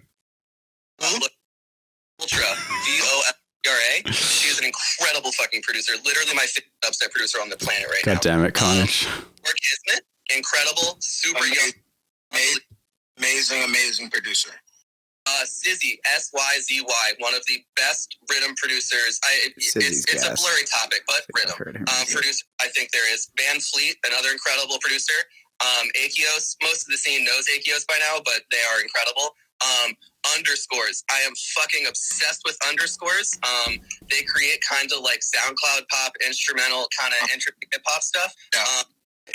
VOLTRA. She's an incredible fucking producer. Literally my favorite dubstep producer on the planet right now. God damn it, Carnage. Mark Isn't incredible, super young, amazing producer. Sizzy, SYZY, one of the best rhythm producers. It's a blurry topic, but rhythm producer. I think there is Van Fleet, another incredible producer. Akios, most of the scene knows Akios by now, but they are incredible. Underscores, I am fucking obsessed with Underscores. They create kind of like SoundCloud pop, instrumental kind of intricate hip hop stuff. Yeah.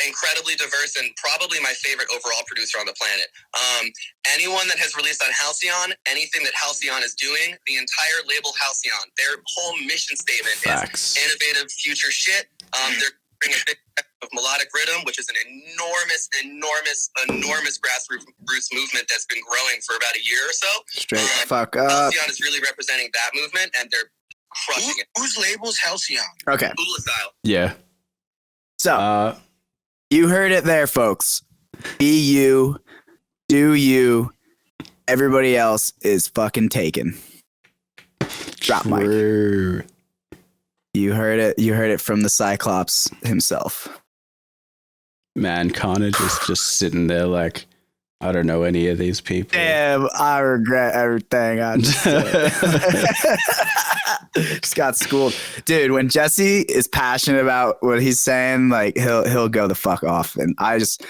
Incredibly diverse and probably my favorite overall producer on the planet. Anyone that has released on Halcyon, anything that Halcyon is doing, the entire label Halcyon, their whole mission statement is innovative future shit. They're bringing a big of melodic rhythm, which is an enormous grassroots movement that's been growing for about a year or so. Straight fuck up. Halcyon is really representing that movement and they're crushing it. Whose label's Halcyon? Okay. Hula style. Yeah. So you heard it there, folks. Be you, do you. Everybody else is fucking taken. Drop mic. You heard it. You heard it from the Cyclops himself. Man, Carnage is just sitting there like, I don't know any of these people. Damn, I regret everything I just said. Just got schooled. Dude, when Jesse is passionate about what he's saying, like he'll go the fuck off. And I just,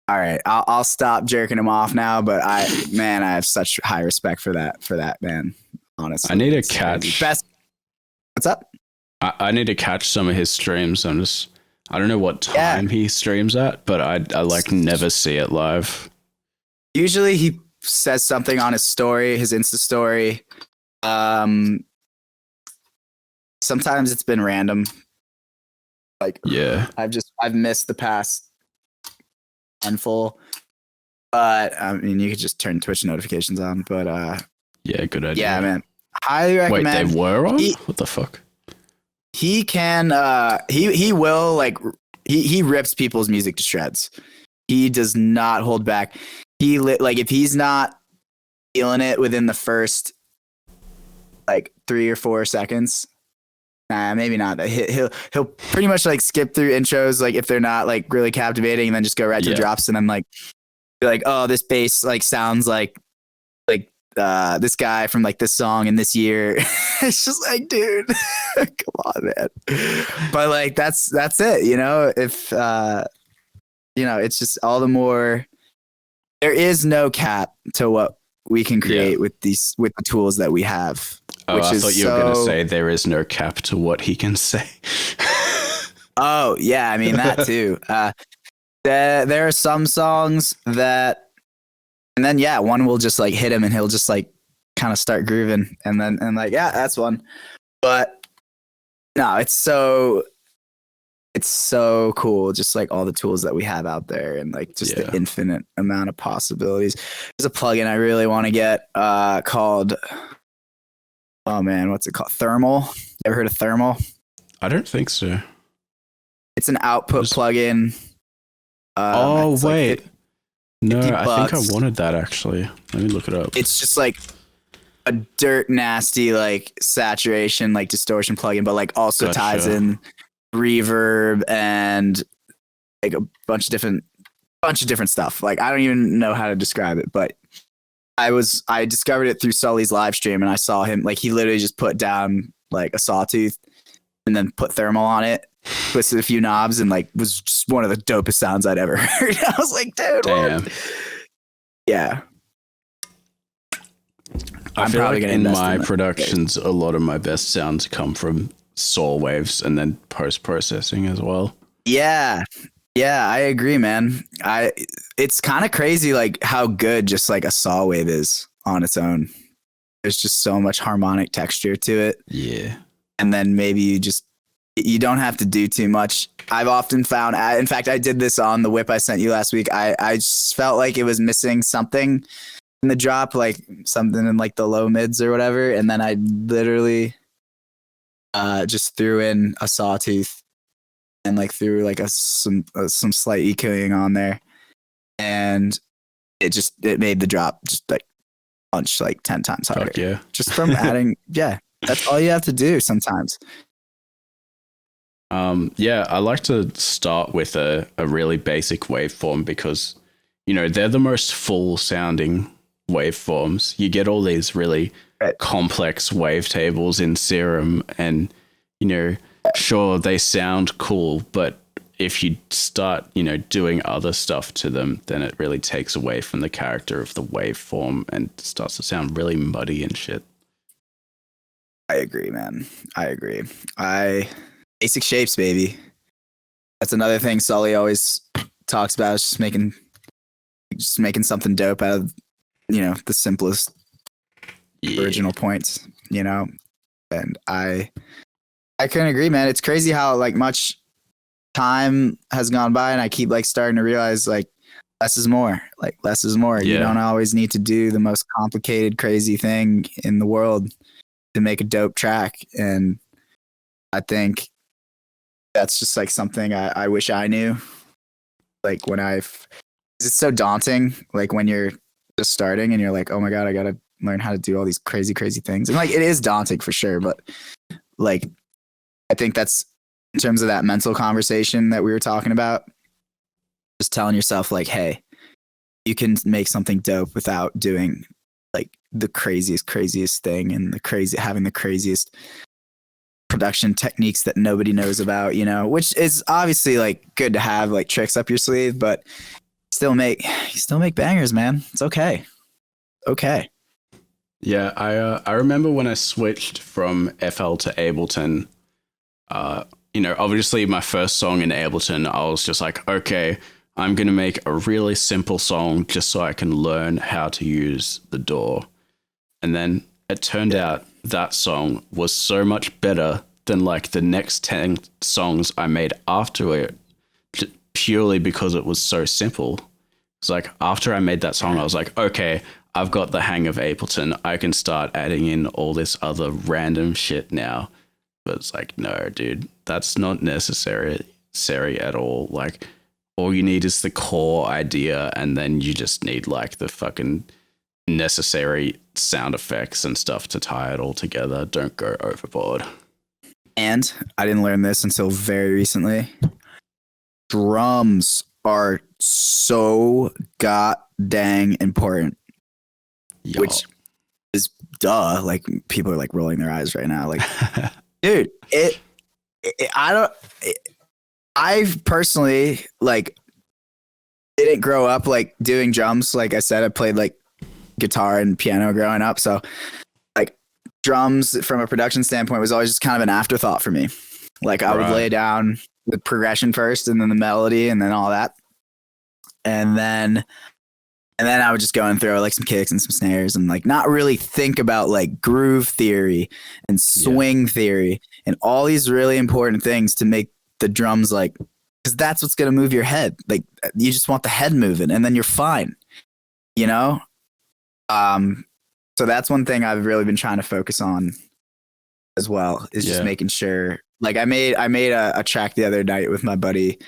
all right, I'll stop jerking him off now. But I have such high respect for that man. Honestly, I need to catch. What's up? I need to catch some of his streams. I don't know what time he streams at, but I like never see it live. Usually he says something on his story, his Insta story. Sometimes it's been random. Like, yeah, I've missed the past handful, but I mean, you could just turn Twitch notifications on. But yeah, good idea. Yeah, man, highly recommend. Wait, they were on? What the fuck? He can. He will like. He rips people's music to shreds. He does not hold back. Like if he's not feeling it within the first like 3 or 4 seconds. Nah, maybe not. He'll pretty much like skip through intros, like if they're not like really captivating, and then just go right to the drops, and then like be like, oh, this bass like sounds like this guy from like this song and this year. It's just like, dude, come on, man. But like, that's it, you know, if, it's just all the more, there is no cap to what we can create with the tools that we have. Oh, I thought you were going to say there is no cap to what he can say. Oh, yeah. I mean, that too. There are some songs that, and then, one will just like hit him and he'll just like kind of start grooving. And like, yeah, that's one. But no, it's so cool. Just like all the tools that we have out there and like just the infinite amount of possibilities. There's a plugin I really want to get called, oh man, what's it called? Thermal. You ever heard of Thermal? I don't think so. It's an output plugin. Wait. Like no, I think I wanted that actually. Let me look it up. It's just like a dirt nasty like saturation, like distortion plugin, but like also ties in reverb and like a bunch of different stuff. Like I don't even know how to describe it, but I discovered it through Sully's live stream, and I saw him like he literally just put down like a sawtooth and then put Thermal on it, twisted a few knobs, and like was just one of the dopest sounds I'd ever heard. I was like, dude, damn. What? Yeah. I feel like in my productions, a lot of my best sounds come from saw waves and then post-processing as well. Yeah, I agree, man. It's kind of crazy like how good just like a saw wave is on its own. There's just so much harmonic texture to it. Yeah. And then maybe you don't have to do too much. I've often found, in fact, I did this on the whip I sent you last week. I just felt like it was missing something in the drop, like something in like the low mids or whatever. And then I literally just threw in a sawtooth and like threw like some slight EQing on there, and it made the drop just like punch like 10 times harder. Fuck yeah. Just from adding, that's all you have to do sometimes. I like to start with a really basic waveform because, you know, they're the most full sounding waveforms. You get all these really complex wavetables in Serum, and, you know, sure, they sound cool, but if you start, you know, doing other stuff to them, then it really takes away from the character of the waveform and starts to sound really muddy and shit. I agree, man. I agree. Basic shapes, baby. That's another thing Sully always talks about, is just making something dope out of, you know, the simplest original points, you know? And I couldn't agree, man. It's crazy how like much time has gone by, and I keep like starting to realize like less is more. Like less is more. You don't always need to do the most complicated, crazy thing in the world to make a dope track. And I think that's just like something I wish I knew. Like it's so daunting. Like when you're just starting and you're like, oh my God, I got to learn how to do all these crazy, crazy things. And like, it is daunting for sure. But like, I think that's in terms of that mental conversation that we were talking about, just telling yourself like, hey, you can make something dope without doing like the craziest thing and having the craziest production techniques that nobody knows about, you know, which is obviously like good to have like tricks up your sleeve, but you still make bangers, man. It's okay. Okay. Yeah, I remember when I switched from FL to Ableton, you know, obviously my first song in Ableton, I was just like, okay, I'm going to make a really simple song just so I can learn how to use the DAW. And then it turned out that song was so much better than like the next 10 songs I made after it, purely because it was so simple. It's like after I made that song, I was like, okay, I've got the hang of Ableton. I can start adding in all this other random shit now. But it's like, no, dude, that's not necessary at all. Like, all you need is the core idea, and then you just need like the fucking necessary sound effects and stuff to tie it all together. Don't go overboard. And I didn't learn this until very recently. Drums are so god dang important. Yo. Which is duh. Like people are like rolling their eyes right now. Like, dude, I personally like didn't grow up like doing drums. Like I said, I played like guitar and piano growing up. So like drums from a production standpoint was always just kind of an afterthought for me. Like I would lay down the progression first and then the melody and then all that. And then I would just go and throw like some kicks and some snares and like not really think about like groove theory and swing theory and all these really important things to make the drums like, because that's what's going to move your head. Like you just want the head moving and then you're fine, you know? So that's one thing I've really been trying to focus on as well is just making sure. Like I made a track the other night with my buddy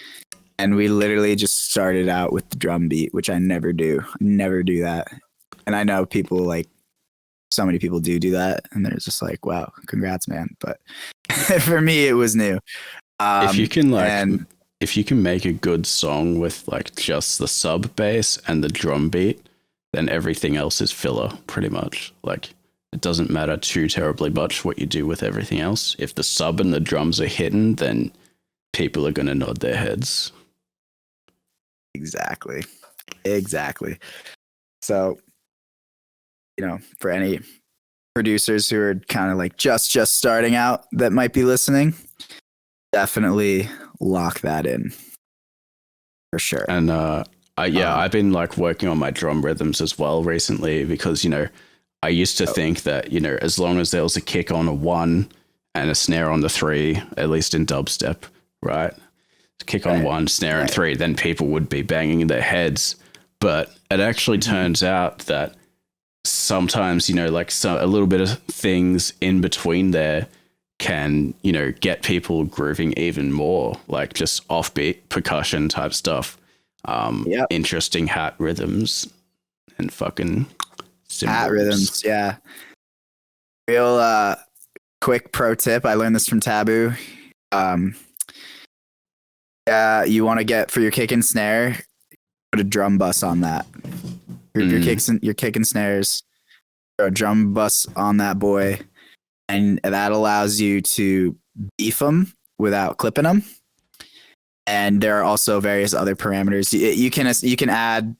and we literally just started out with the drum beat, which I never do. Never do that. And I know people like so many people do that and they're just like, wow, congrats, man. But for me, it was new. If you can make a good song with like just the sub bass and the drum beat, then everything else is filler pretty much. Like it doesn't matter too terribly much what you do with everything else. If the sub and the drums are hidden, then people are going to nod their heads. Exactly. So, you know, for any producers who are kind of like just starting out that might be listening, definitely lock that in for sure. And I've been like working on my drum rhythms as well recently because, you know, I used to think that, you know, as long as there was a kick on a 1 and a snare on the 3, at least in dubstep, right? Kick on 1, snare on 3, then people would be banging their heads. But it actually turns out that sometimes, you know, like a little bit of things in between there can, you know, get people grooving even more, like just offbeat percussion type stuff. Interesting hat rhythms and fucking cymbals. Hat rhythms, yeah. Real quick pro tip. I learned this from Taboo. You want to get for your kick and snare, put a drum bus on that. Your kick and snares, throw a drum bus on that boy, and that allows you to beef them without clipping them. And there are also various other parameters. You can add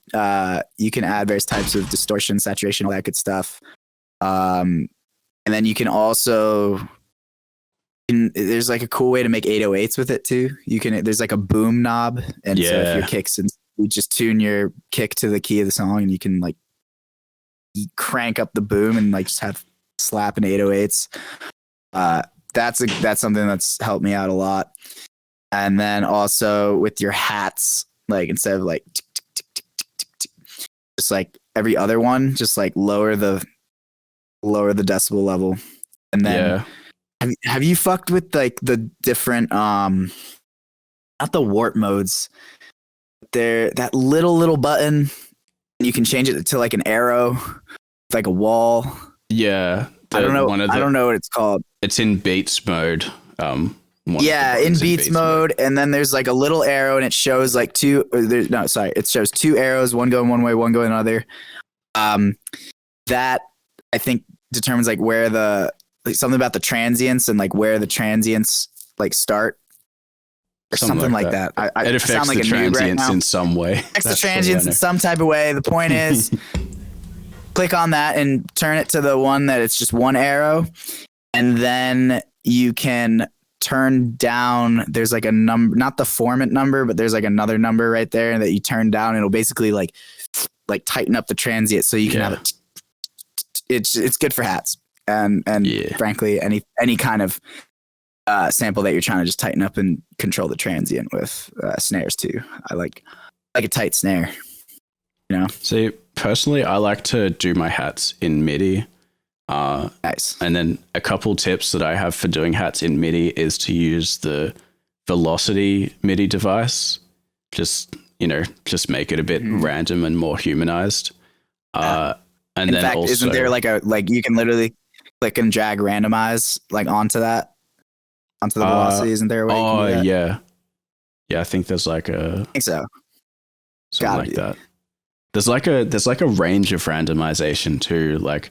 various types of distortion, saturation, all that good stuff. And then you can also there's like a cool way to make 808s with it too. There's like a boom knob, and so if your kicks and you just tune your kick to the key of the song, and you can like crank up the boom and like just have slapping 808s. That's something that's helped me out a lot. And then also with your hats, like instead of like just like every other one, just like lower the decibel level. And then have you fucked with like the different not the warp modes. They're that little button, and you can change it to like an arrow, like a wall. Yeah. I don't know what it's called. It's in beats mode. In beats mode, and then there's like a little arrow, and it shows like it shows 2 arrows, one going one way, one going another. That I think determines like where something about the transients and like where the transients like start, or something like that. It affects the transients in some way. Affects the transients in some type of way. The point is, click on that and turn it to the one that it's just one arrow, and then you can turn down. There's like a number, not the formant number, but there's like another number right there that you turn down. And it'll basically like tighten up the transient, so you can have it. It's good for hats and frankly any kind of sample that you're trying to just tighten up and control the transient with snares too. I like a tight snare, you know. See, personally, I like to do my hats in MIDI. Nice. And then a couple tips that I have for doing hats in MIDI is to use the Velocity MIDI device. Just make it a bit random and more humanized. And in fact, also, isn't there like you can literally click and drag randomize like onto the velocity? Isn't there a way you can do that? Yeah, I think there's like I think so. Something like that. There's like a range of randomization too. Like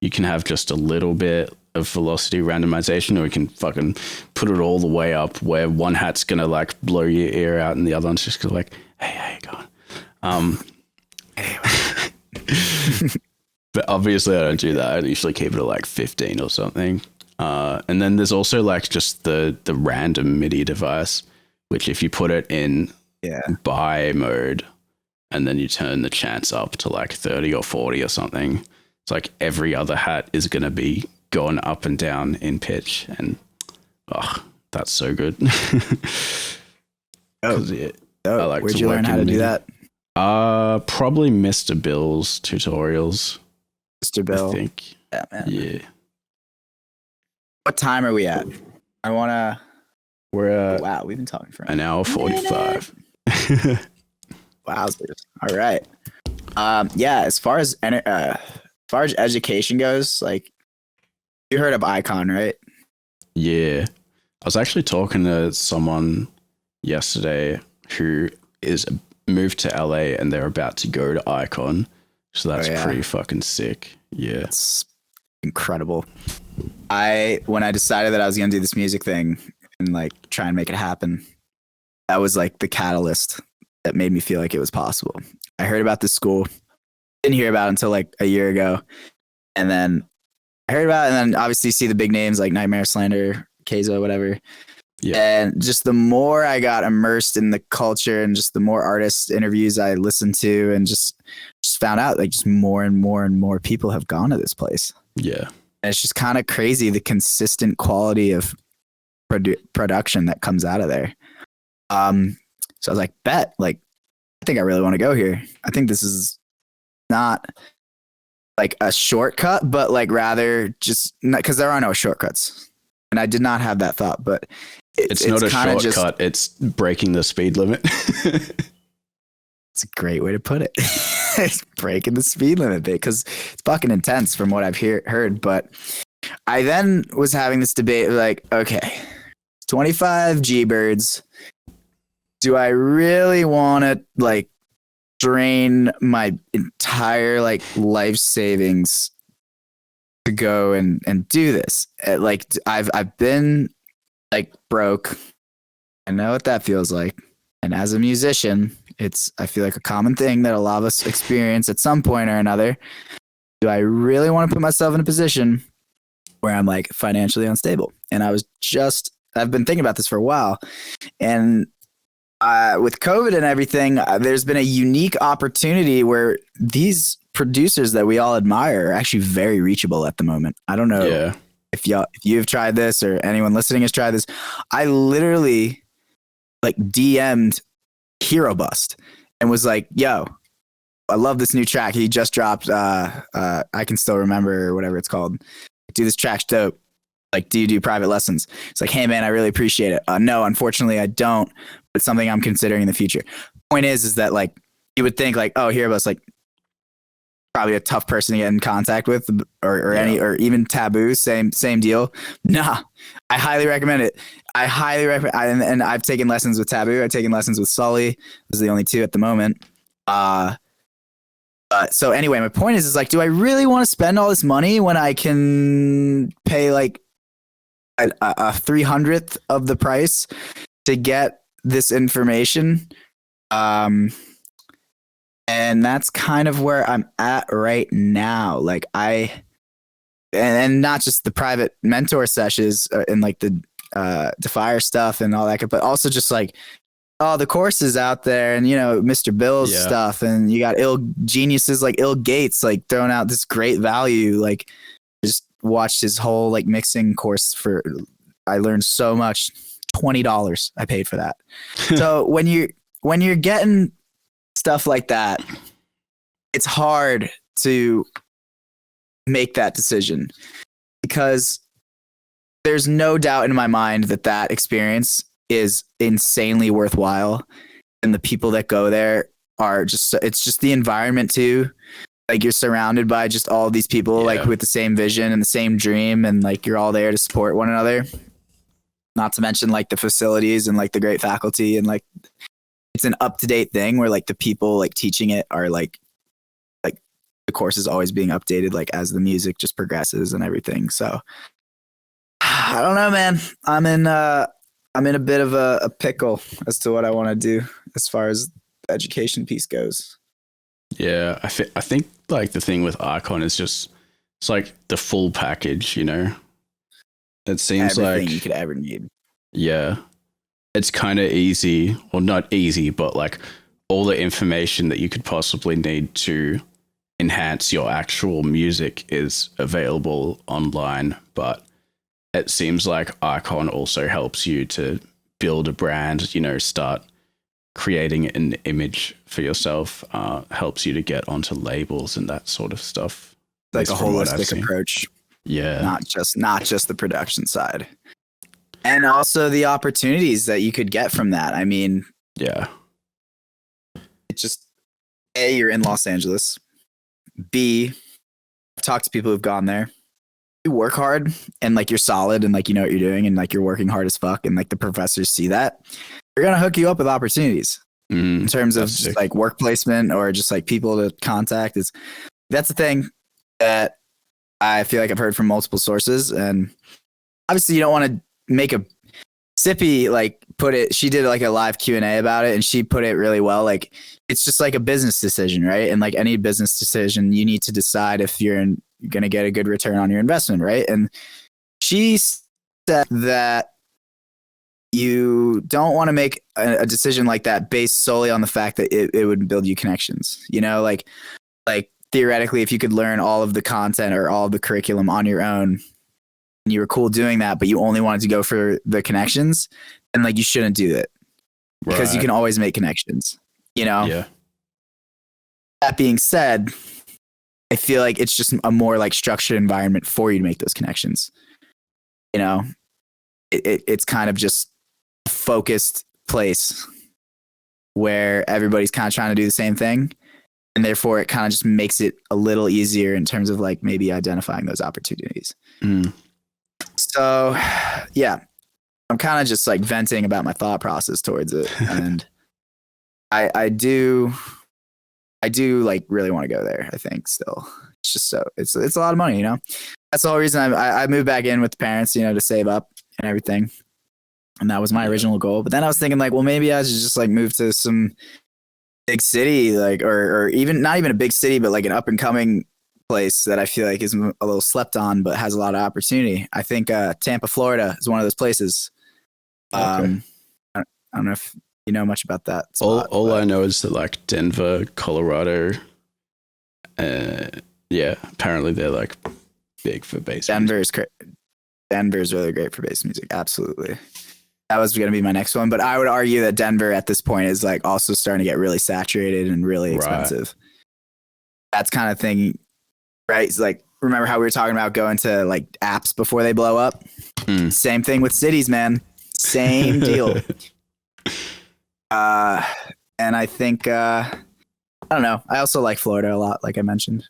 you can have just a little bit of velocity randomization, or you can fucking put it all the way up where one hat's gonna like blow your ear out and the other one's just gonna like, hey, how you going? But obviously I don't do that. I usually keep it at like 15 or something. And then there's also like just the random MIDI device, which if you put it in buy mode and then you turn the chance up to like 30 or 40 or something, it's like every other hat is going to be going up and down in pitch. And that's so good. I like where'd you learn how to do that? Probably Mr. Bill's tutorials. Mr. Bill. I think. Yeah, man. Yeah. What time are we at? We're at wow, we've been talking for an hour 45. Wowzers. All right. As far as education goes, like, you heard of Icon, right? Yeah. I was actually talking to someone yesterday who is moved to LA and they're about to go to Icon. So that's pretty fucking sick. Yeah. It's incredible. When I decided that I was going to do this music thing and like try and make it happen, that was like the catalyst that made me feel like it was possible. I heard about this school, didn't hear about it until like a year ago. And then I heard about it, and then obviously see the big names like Nightmare, Slander, Keizo, whatever. Yeah. And just the more I got immersed in the culture and just the more artist interviews I listened to, and just found out like just more and more and more people have gone to this place. Yeah. And it's just kind of crazy, the consistent quality of production that comes out of there. So I was like, bet, like, I think I really want to go here. I think this is not like a shortcut, but like rather just because there are no shortcuts. And I did not have that thought, but it's not a shortcut. It's breaking the speed limit. It's a great way to put it. It's breaking the speed limit bit because it's fucking intense from what I've heard. But I then was having this debate like, okay, 25 G-Birds. Do I really want to like drain my entire like life savings to go and do this? Like I've been like broke. I know what that feels like. And as a musician, I feel like a common thing that a lot of us experience at some point or another. Do I really want to put myself in a position where I'm like financially unstable? And I've been thinking about this for a while. And with COVID and everything, there's been a unique opportunity where these producers that we all admire are actually very reachable at the moment. I don't know if you've tried this or anyone listening has tried this. I literally like DM'd Hero Bust and was like, yo, I love this new track. He just dropped I Can Still Remember or whatever it's called. Dude, this track's dope. Like, do you do private lessons? It's like, hey man, I really appreciate it. No, unfortunately I don't, but it's something I'm considering in the future. Point is that like, you would think like, oh, Hero Bust, like probably a tough person to get in contact with, or even Taboo, same deal. Nah, I highly recommend it. And I've taken lessons with Taboo. I've taken lessons with Sully. Those are the only two at the moment. So anyway, my point is like, do I really want to spend all this money when I can pay like a 300th of the price to get this information? And that's kind of where I'm at right now. Like and not just the private mentor sessions and like the Defire stuff and all that, but also just like all the courses out there and, you know, Mr. Bill's stuff. And you got geniuses like Il Gates, like throwing out this great value. Like just watched his whole like mixing course I learned so much. $20 I paid for that. So when you're getting stuff like that, it's hard to make that decision because there's no doubt in my mind that experience is insanely worthwhile. And the people that go there are it's just the environment too. Like you're surrounded by just all these people like with the same vision and the same dream. And like, you're all there to support one another. Not to mention like the facilities and like the great faculty, and like it's an up-to-date thing where like the people like teaching it are like the course is always being updated, like as the music just progresses and everything. So I don't know, man. I'm in a bit of a pickle as to what I want to do as far as the education piece goes. Yeah, I think like the thing with Icon is just it's like the full package, you know. It seems everything like you could ever need. Yeah, it's kind of easy, or not easy, but like all the information that you could possibly need to enhance your actual music is available online. But it seems like Icon also helps you to build a brand, you know, start creating an image for yourself, helps you to get onto labels and that sort of stuff. Like a holistic approach. Yeah. Not just the production side. And also the opportunities that you could get from that. I mean, yeah. It's just A, you're in Los Angeles. B, I've talked to people who've gone there. You work hard and like you're solid and like you know what you're doing and like you're working hard as fuck and like the professors see that. They're gonna hook you up with opportunities in terms of just, like work placement or just like people to contact. That's the thing that I feel like I've heard from multiple sources. And obviously you don't want to make a Sippy like put it. She did like a live Q&A about it, and she put it really well. Like it's just like a business decision, right? And like any business decision, you need to decide if you're going to get a good return on your investment, right? And she said that you don't want to make a decision like that based solely on the fact that it would build you connections. You know, like theoretically, if you could learn all of the content or all of the curriculum on your own, and you were cool doing that, but you only wanted to go for the connections, and like you shouldn't do that because you can always make connections. You know. Yeah. That being said, I feel like it's just a more like structured environment for you to make those connections. You know, it's kind of just a focused place where everybody's kind of trying to do the same thing. And therefore it kind of just makes it a little easier in terms of like maybe identifying those opportunities. So yeah, I'm kind of just like venting about my thought process towards it. And I do like really want to go there. I think still it's just it's a lot of money, you know. That's the whole reason I moved back in with the parents, you know, to save up and everything. And that was my original goal. But then I was thinking like, well, maybe I should just like move to some big city, like, or even not even a big city, but like an up and coming place that I feel like is a little slept on, but has a lot of opportunity. I think Tampa, Florida is one of those places. I don't know if you know much about that spot, all I know is that like Denver, Colorado, yeah, apparently they're like big for bass music. Denver's really great for bass music. Absolutely. That was going to be my next one, but I would argue that Denver at this point is like also starting to get really saturated and really expensive. That's kind of thing, right? It's like, remember how we were talking about going to like apps before they blow up? Same thing with cities, man. Same deal. And I think, I don't know. I also like Florida a lot, like I mentioned.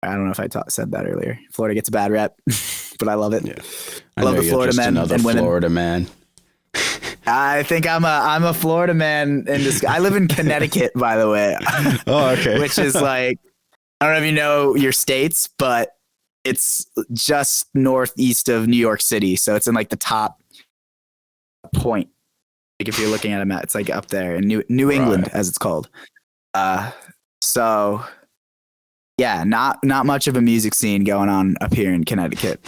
I don't know if I said that earlier. Florida gets a bad rep, but I love it. Yeah. I love the Florida men and women. Florida man. I think I'm a Florida man in this. I live in Connecticut, by the way. Oh, okay. Which is like, I don't know if you know your states, but it's just northeast of New York City. So it's in like the top point. Like if you're looking at a map, it's like up there in New England, as it's called. So yeah, not much of a music scene going on up here in Connecticut.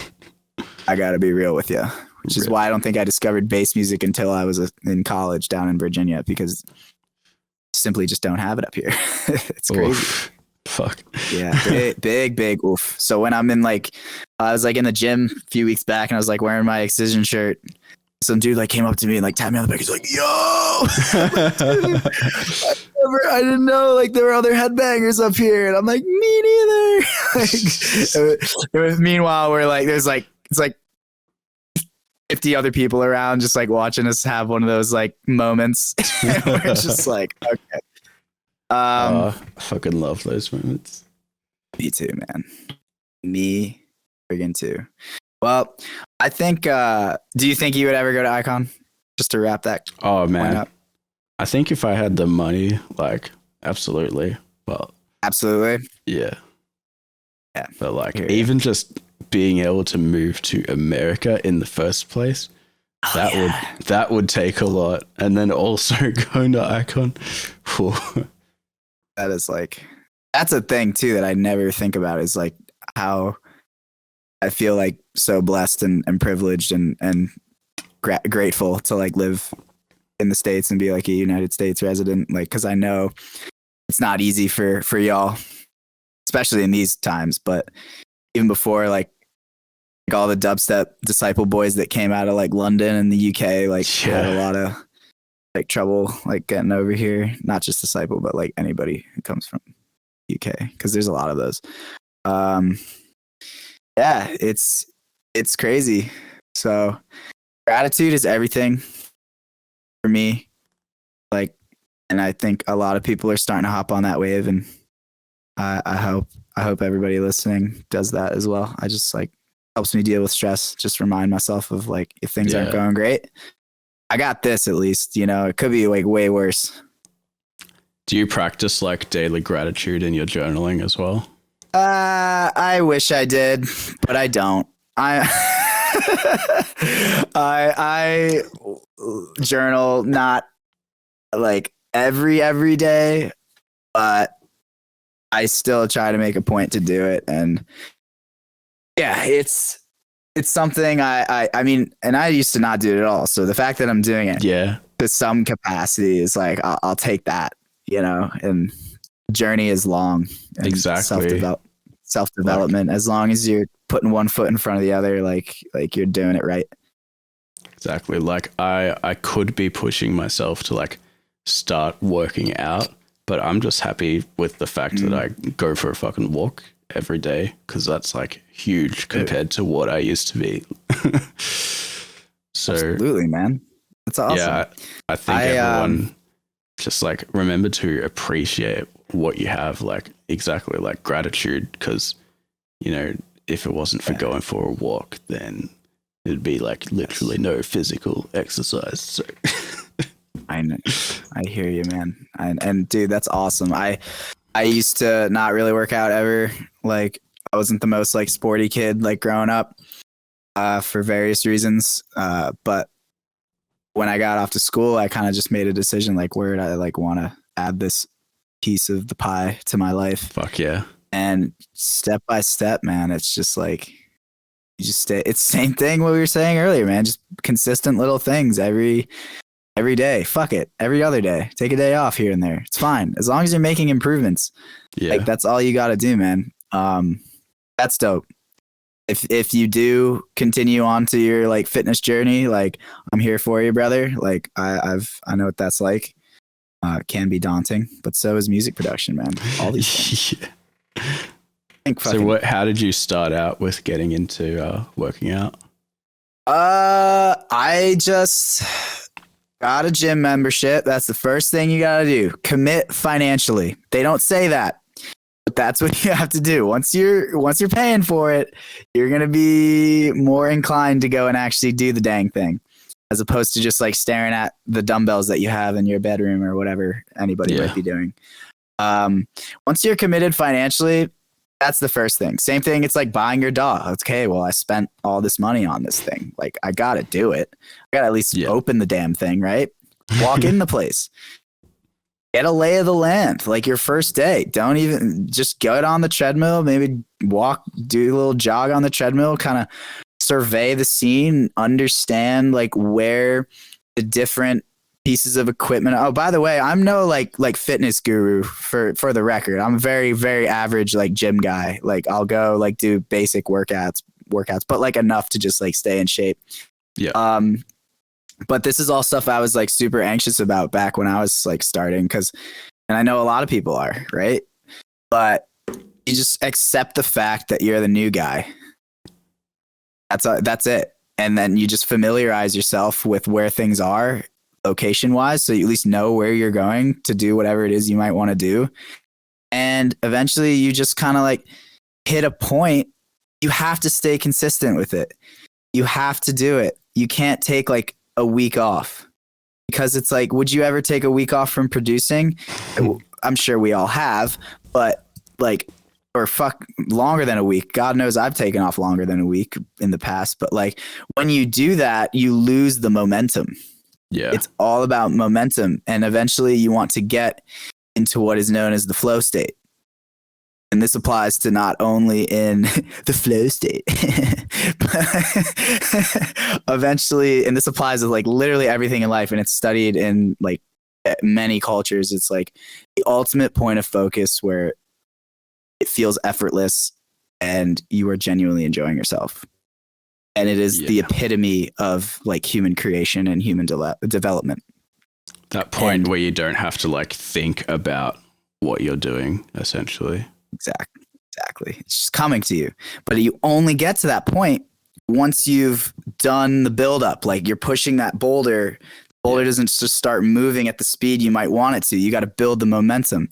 I got to be real with you. Which is why I don't think I discovered bass music until I was in college down in Virginia, because simply just don't have it up here. It's crazy. Oof. Fuck. Yeah, big oof. So when I'm in like, I was like in the gym a few weeks back and I was like wearing my Excision shirt. Some dude like came up to me and like tapped me on the back. He's like, yo! I didn't know like there were other headbangers up here. And I'm like, me neither. Meanwhile, we're like, it's like 50 other people around just like watching us have one of those like moments. And we're just like, okay. I fucking love those moments. Me too, man. Me friggin' too. Well, I think, do you think you would ever go to Icon? Just to wrap that. Oh man. Up? I think if I had the money, like absolutely. Well, absolutely. Yeah. Yeah. But like even just being able to move to America in the first place, that would take a lot. And then also going to Icon. That is like, that's a thing too that I never think about, is like how I feel like so blessed and privileged and grateful to like live in the States and be like a United States resident. Like, cause I know it's not easy for y'all, especially in these times, but even before, like all the dubstep disciple boys that came out of like London and the UK, like had a lot of like trouble like getting over here. Not just disciple, but like anybody who comes from UK, because there's a lot of those. Yeah, it's crazy. So gratitude is everything for me. Like, and I think a lot of people are starting to hop on that wave, and I hope everybody listening does that as well. I just like helps me deal with stress. Just remind myself of like, if things aren't going great, I got this at least, you know. It could be like way worse. Do you practice like daily gratitude in your journaling as well? I wish I did, but I don't. I journal not like every day, but I still try to make a point to do it. And yeah, it's something I mean, and I used to not do it at all. So the fact that I'm doing it to some capacity is like, I'll take that, you know. And the journey is long. Exactly. Self-development, like, as long as you're putting one foot in front of the other, like you're doing it right. Exactly. Like I could be pushing myself to like start working out, but I'm just happy with the fact that I go for a fucking walk every day, because that's like huge compared to what I used to be. So absolutely, man. That's awesome. Yeah, I think everyone just like remember to appreciate what you have, like exactly like gratitude, because you know, if it wasn't for going for a walk, then it'd be like literally no physical exercise. So I know. I hear you, man. And dude, that's awesome. I used to not really work out ever. Like, I wasn't the most like sporty kid like growing up, for various reasons. But when I got off to school, I kind of just made a decision, like, where did I like want to add this piece of the pie to my life? Fuck yeah. And step by step, man, it's just like, you just stay. It's the same thing what we were saying earlier, man. Just consistent little things every day. Fuck it. Every other day. Take a day off here and there. It's fine. As long as you're making improvements. Yeah. Like, that's all you got to do, man. That's dope. If you do continue on to your like fitness journey, like, I'm here for you, brother. Like, I know what that's like. It can be daunting, but so is music production, man. All these things. So how did you start out with getting into working out? I just got a gym membership. That's the first thing you got to do. Commit financially. They don't say that, but that's what you have to do. Once you're paying for it, you're going to be more inclined to go and actually do the dang thing, as opposed to just like staring at the dumbbells that you have in your bedroom or whatever anybody might be doing. Once you're committed financially, that's the first thing. Same thing. It's like buying your dog. Okay, well, I spent all this money on this thing. Like, I got to do it. I got to at least open the damn thing, right? Walk in the place. Get a lay of the land. Like, your first day. Don't even just get on the treadmill, maybe walk, do a little jog on the treadmill, kind of survey the scene, understand like where the different pieces of equipment. Oh, by the way, I'm no like fitness guru for the record. I'm a very, very average like gym guy. Like, I'll go like do basic workouts, but like enough to just like stay in shape. Yeah. But this is all stuff I was like super anxious about back when I was like starting, and I know a lot of people are, right? But you just accept the fact that you're the new guy. That's it. And then you just familiarize yourself with where things are location wise, so you at least know where you're going to do whatever it is you might want to do. And eventually you just kind of like hit a point. You have to stay consistent with it. You have to do it. You can't take like a week off, because it's like, would you ever take a week off from producing? I'm sure we all have, but like, or fuck longer than a week. God knows I've taken off longer than a week in the past. But like when you do that, you lose the momentum. Yeah. It's all about momentum. And eventually you want to get into what is known as the flow state. And this applies to not only in the flow state, but eventually, and this applies to like literally everything in life. And it's studied in like many cultures. It's like the ultimate point of focus where it feels effortless and you are genuinely enjoying yourself. And it is the epitome of like human creation and human development. That point where you don't have to like think about what you're doing, essentially. Exactly. It's just coming to you. But you only get to that point once you've done the buildup. Like you're pushing that boulder. The boulder doesn't just start moving at the speed you might want it to. You got to build the momentum.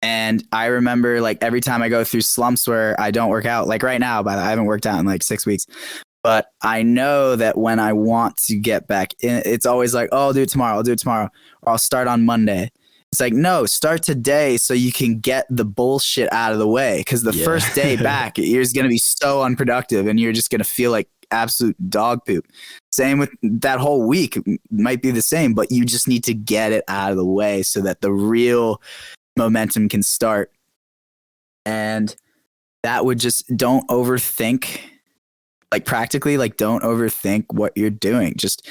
And I remember like every time I go through slumps where I don't work out, like right now, I haven't worked out in like 6 weeks. But I know that when I want to get back in, it's always like, oh, I'll do it tomorrow. Or I'll start on Monday. It's like, no, start today so you can get the bullshit out of the way. Because the first day back, you're going to be so unproductive and you're just going to feel like absolute dog poop. Same with that whole week. Might be the same, but you just need to get it out of the way so that the real momentum can start. And that would just don't overthink. Like practically, like don't overthink what you're doing. Just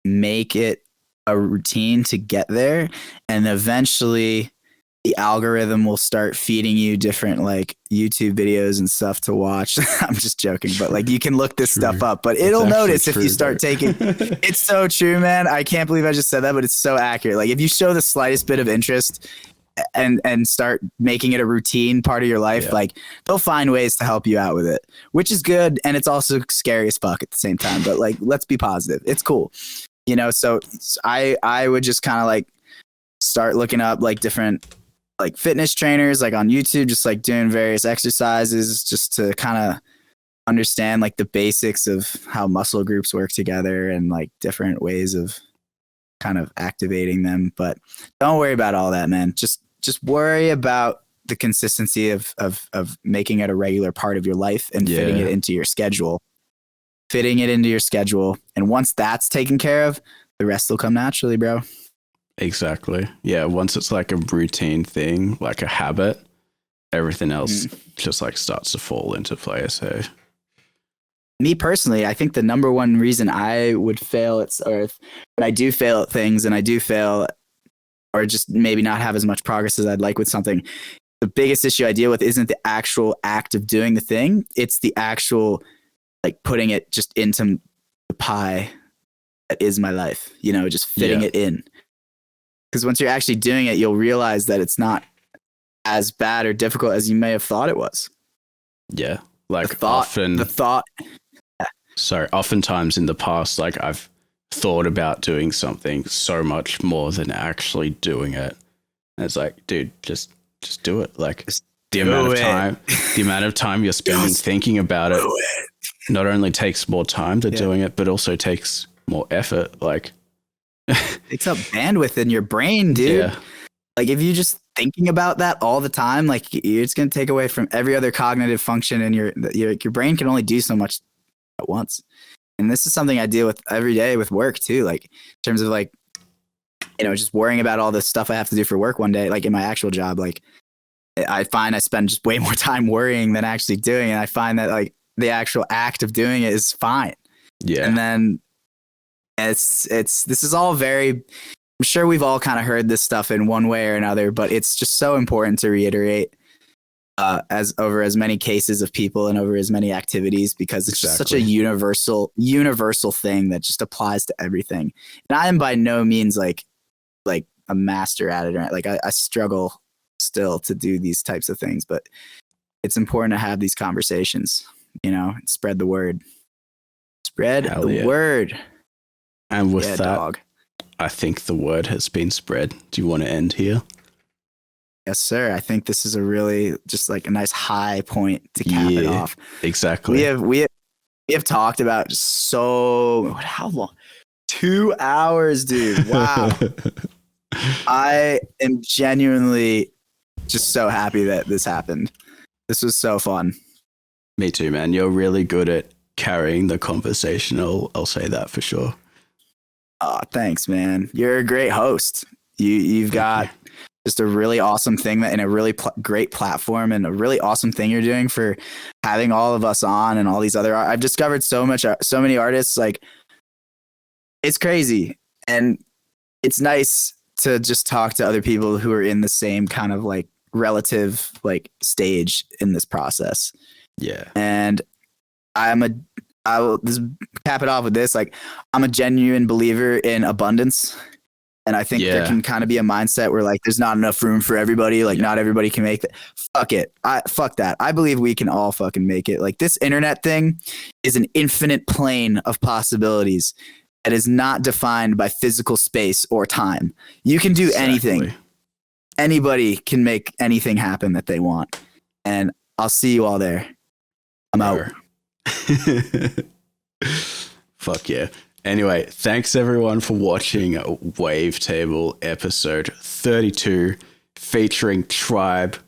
make it a routine to get there, and eventually the algorithm will start feeding you different like YouTube videos and stuff to watch. I'm just joking, but like you can look this stuff up, but it'll notice if you start taking it's so true, man. I can't believe I just said that, but it's so accurate. Like if you show the slightest bit of interest and start making it a routine part of your life, like they'll find ways to help you out with it, which is good. And it's also scary as fuck at the same time, but like, let's be positive. It's cool. You know, so I would just kind of like start looking up like different like fitness trainers like on YouTube, just like doing various exercises just to kind of understand like the basics of how muscle groups work together and like different ways of kind of activating them. But don't worry about all that, man. Just worry about the consistency of making it a regular part of your life and fitting it into your schedule. And once that's taken care of, the rest will come naturally, bro. Exactly. Yeah. Once it's like a routine thing, like a habit, everything else just like starts to fall into place. Hey, me personally, I think the number one reason I would fail when I do fail at things and I do fail or just maybe not have as much progress as I'd like with something, the biggest issue I deal with isn't the actual act of doing the thing. It's the actual like putting it just into the pie that is my life, you know, just fitting it in. Because once you're actually doing it, you'll realize that it's not as bad or difficult as you may have thought it was. Yeah. Like oftentimes in the past, like I've thought about doing something so much more than actually doing it. And it's like, dude, just do it. Like the amount of time you're spending thinking about it not only takes more time to doing it, but also takes more effort. Like takes up bandwidth in your brain, dude. Yeah. Like if you just thinking about that all the time, like it's going to take away from every other cognitive function, and your brain can only do so much at once. And this is something I deal with every day with work too. Like in terms of like, you know, just worrying about all the stuff I have to do for work one day, like in my actual job, like I find I spend just way more time worrying than actually doing. And I find that like the actual act of doing it is fine. Yeah. And then this is all very, I'm sure we've all kind of heard this stuff in one way or another, but it's just so important to reiterate as over as many cases of people and over as many activities, because it's just such a universal thing that just applies to everything. And I am by no means like a master at it, or like I struggle still to do these types of things, but it's important to have these conversations, you know, and spread the word. Word. And with that, dog. I think the word has been spread. Do you want to end here? Yes, sir. I think this is a really just like a nice high point to cap it off. Exactly. We have talked about how long? 2 hours, dude. Wow. I am genuinely just so happy that this happened. This was so fun. Me too, man. You're really good at carrying the conversation. I'll say that for sure. Oh, thanks, man. You're a great host. You've got just a really awesome thing and a really great platform and a really awesome thing you're doing for having all of us on and all these other. I've discovered so many artists. Like, it's crazy, and it's nice to just talk to other people who are in the same kind of like relative like stage in this process. Yeah. And I will just cap it off with this. Like, I'm a genuine believer in abundance. And I think there can kind of be a mindset where like, there's not enough room for everybody. Like not everybody can make that. Fuck it. Fuck that. I believe we can all fucking make it. Like, this internet thing is an infinite plane of possibilities that is not defined by physical space or time. You can do anything. Anybody can make anything happen that they want. And I'll see you all there. I'm out. Fuck yeah. Anyway, thanks everyone for watching Wavetable episode 32 featuring TRYBE.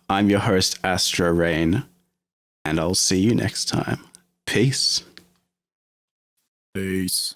I'm your host, Astroreign, and I'll see you next time. Peace. Peace.